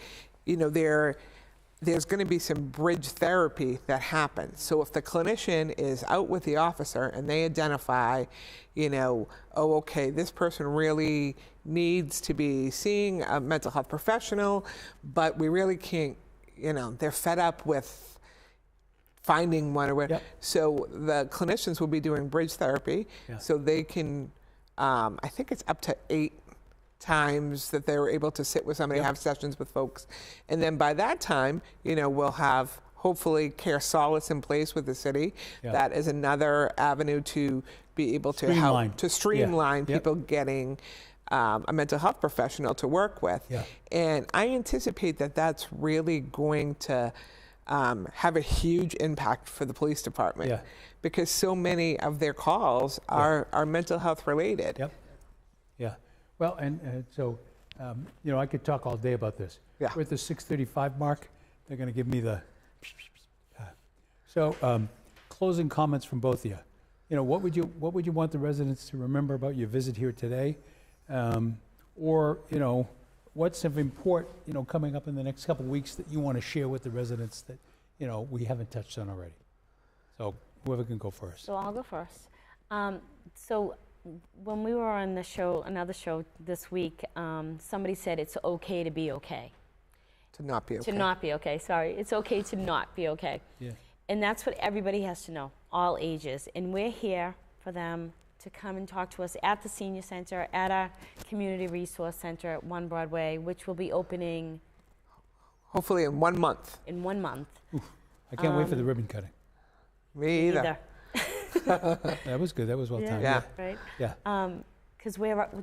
there's going to be some bridge therapy that happens. So if the clinician is out with the officer and they identify, oh, okay, this person really needs to be seeing a mental health professional, but we really can't, they're fed up with finding one or whatever. Yep. So the clinicians will be doing bridge therapy. Yeah. So they can, I think it's up to 8 times that they were able to sit with somebody, Yep. have sessions with folks. And then by that time, we'll have hopefully care solace in place with the city. Yeah. That is another avenue to be able to Streamline. help to streamline Yep. people getting a mental health professional to work with. Yeah. And I anticipate that that's really going to have a huge impact for the police department. Yeah. Because so many of their calls are mental health related. Yep. Yeah. Well, and so, I could talk all day about this. Yeah. We're at the 6:35 mark. They're going to give me the. So, closing comments from both of you. What would you want the residents to remember about your visit here today, or what's of import coming up in the next couple of weeks that you want to share with the residents that we haven't touched on already. So whoever can go first. So I'll go first. So when we were on the show, another show this week, somebody said it's okay to be okay. To not be okay. To not be okay, sorry. It's okay to not be okay. Yeah. And that's what everybody has to know, all ages. And we're here for them to come and talk to us at the Senior Center, at our Community Resource Center at 1 Broadway, which will be opening Hopefully in 1 month. in 1 month. I can't wait for the ribbon cutting. Me either. That was good. That was well timed. Yeah. Right? Yeah. Because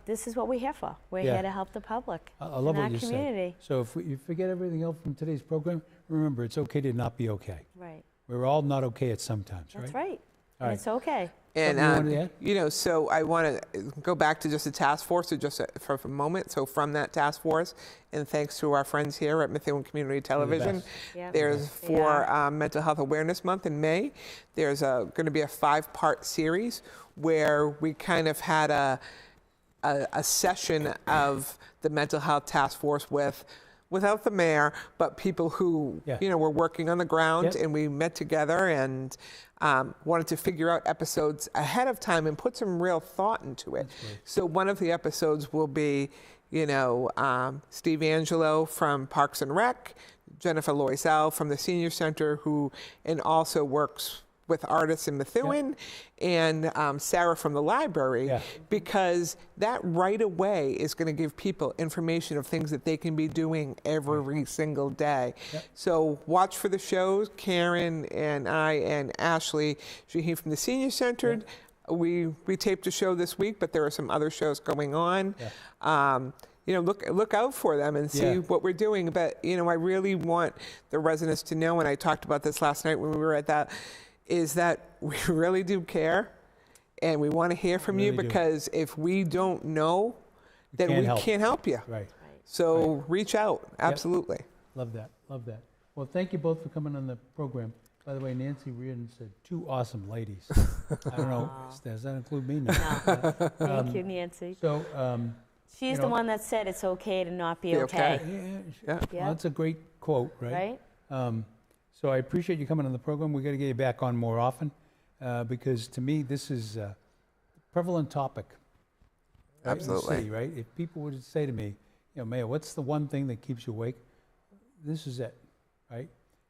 this is what we're here for. We're Yeah. here to help the public I love in what our you community. said. So if you forget everything else from today's program, remember it's okay to not be okay. Right. We're all not okay at some times, right? That's right. All And right. it's okay. And, Something you wanted to add? so I want to go back to just the task force for a moment. So from that task force, and thanks to our friends here at Methuen Community Television, best. Yep. there's They for are. Mental Health Awareness Month in May, there's going to be a 5-part series where we kind of had a session of the mental health task force without the mayor, but people who Yeah. were working on the ground, Yep. and we met together and wanted to figure out episodes ahead of time and put some real thought into it. So one of the episodes will be, Steve Angelo from Parks and Rec, Jennifer Loisel from the Senior Center, who and also works with artists in Methuen and Sarah from the library, Yeah. because that right away is going to give people information of things that they can be doing every single day. Yep. So watch for the shows. Karen and I and Ashley Shaheen from the Senior Center. We taped a show this week, but there are some other shows going on. You know, look out for them and see what we're doing. But, you know, I really want the residents to know, and I talked about this last night when we were at that, is that we really do care, and we want to hear from you, Really do. because if we don't know, then can't we help. can't help you. Right. So reach out, absolutely. Love that. Love that. Well, thank you both for coming on the program. By the way, Nancy Reardon said 2 awesome ladies. I don't know. Does that include me? No. Thank you, Nancy. So, She's you the know- one that said it's okay to not be Be okay. okay. yeah, Yeah. Yeah. well, that's a great quote, right? Right? So I appreciate you coming on the program. We got to get you back on more often because to me this is a prevalent topic. right, in the Absolutely. city, right? If people would say to me, you know, Mayor, what's the one thing that keeps you awake? This is it, right?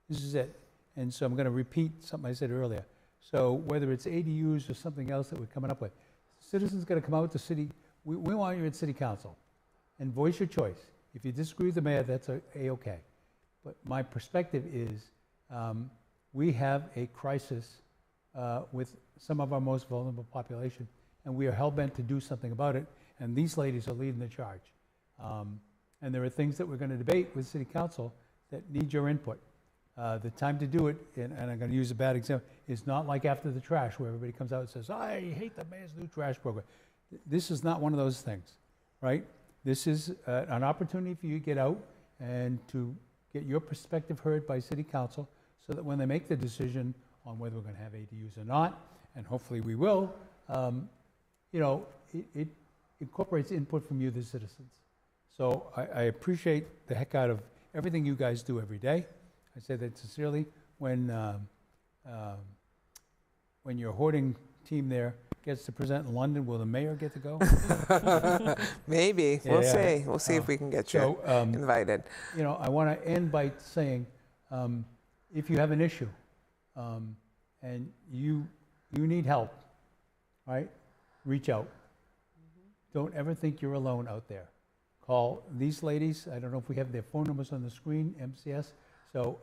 This is it. And so I'm going to repeat something I said earlier. So whether it's ADUs or something else that we're coming up with, citizens got to come out to city. We want you at city council and voice your choice. If you disagree with the mayor, that's A-okay. But my perspective is we have a crisis with some of our most vulnerable population, and we are hell-bent to do something about it, and these ladies are leading the charge. And there are things that we're going to debate with city council that need your input. The time to do it, and I'm going to use a bad example, is not like after the trash where everybody comes out and says, I hate the mayor's new trash program. This is not one of those things, right? This is an opportunity for you to get out and to get your perspective heard by city council so that when they make the decision on whether we're going to have ADUs or not, and hopefully we will, you know, it incorporates input from you, the citizens. So I appreciate the heck out of everything you guys do every day. I say that sincerely. When your hoarding team there gets to present in London, will the mayor get to go? Maybe. Yeah, We'll yeah. see. We'll see if we can get you So, invited. you know, I want to end by saying, if you have an issue and you need help, right? Reach out. Don't ever think you're alone out there. Call these ladies. I don't know if we have their phone numbers on the screen, MCS. So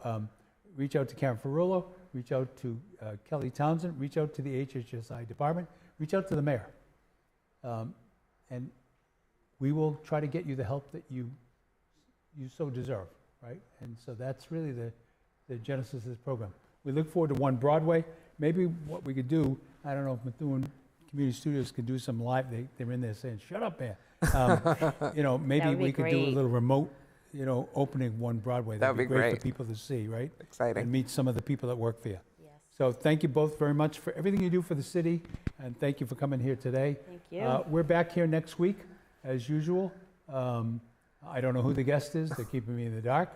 reach out to Karen Ferrullo, reach out to Kelly Townsend, reach out to the HHSI department, reach out to the mayor. And we will try to get you the help that you so deserve, right? And so that's really the genesis of this program. We look forward to One Broadway. Maybe what we could do, I don't know if Methuen Community Studios could do some live, they're in there saying, shut up, man. You know, maybe would be we could do a great. little remote, you know, opening One Broadway. That'd be for great. people to see, right? And Exciting. meet some of the people that work for you. Yes. So thank you both very much for everything you do for the city, and thank you for coming here today. Thank you. We're back here next week, as usual. I don't know who the guest is. They're keeping me in the dark.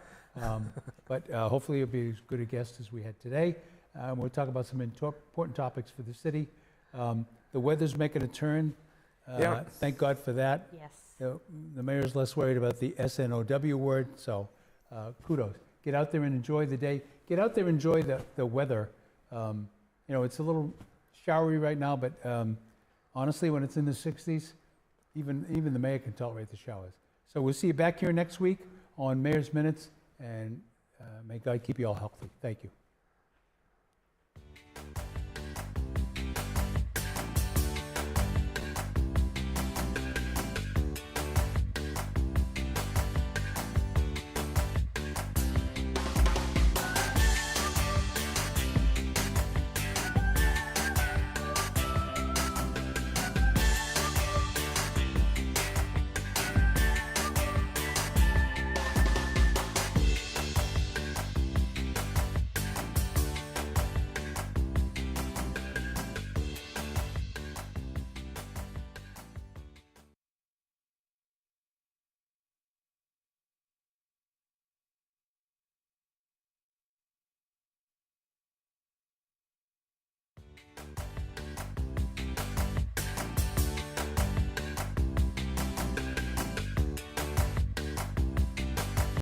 But hopefully it'll be as good a guest as we had today. We'll talk about some important topics for the city. The weather's making a turn. Yeah. Thank God for that. Yes. The mayor's less worried about the SNOW word, so kudos. Get out there and enjoy the day. Get out there and enjoy the weather. You know, it's a little showery right now, but honestly, when it's in the 60s, even the mayor can tolerate the showers. So we'll see you back here next week on Mayor's Minutes, and may God keep you all healthy. Thank you.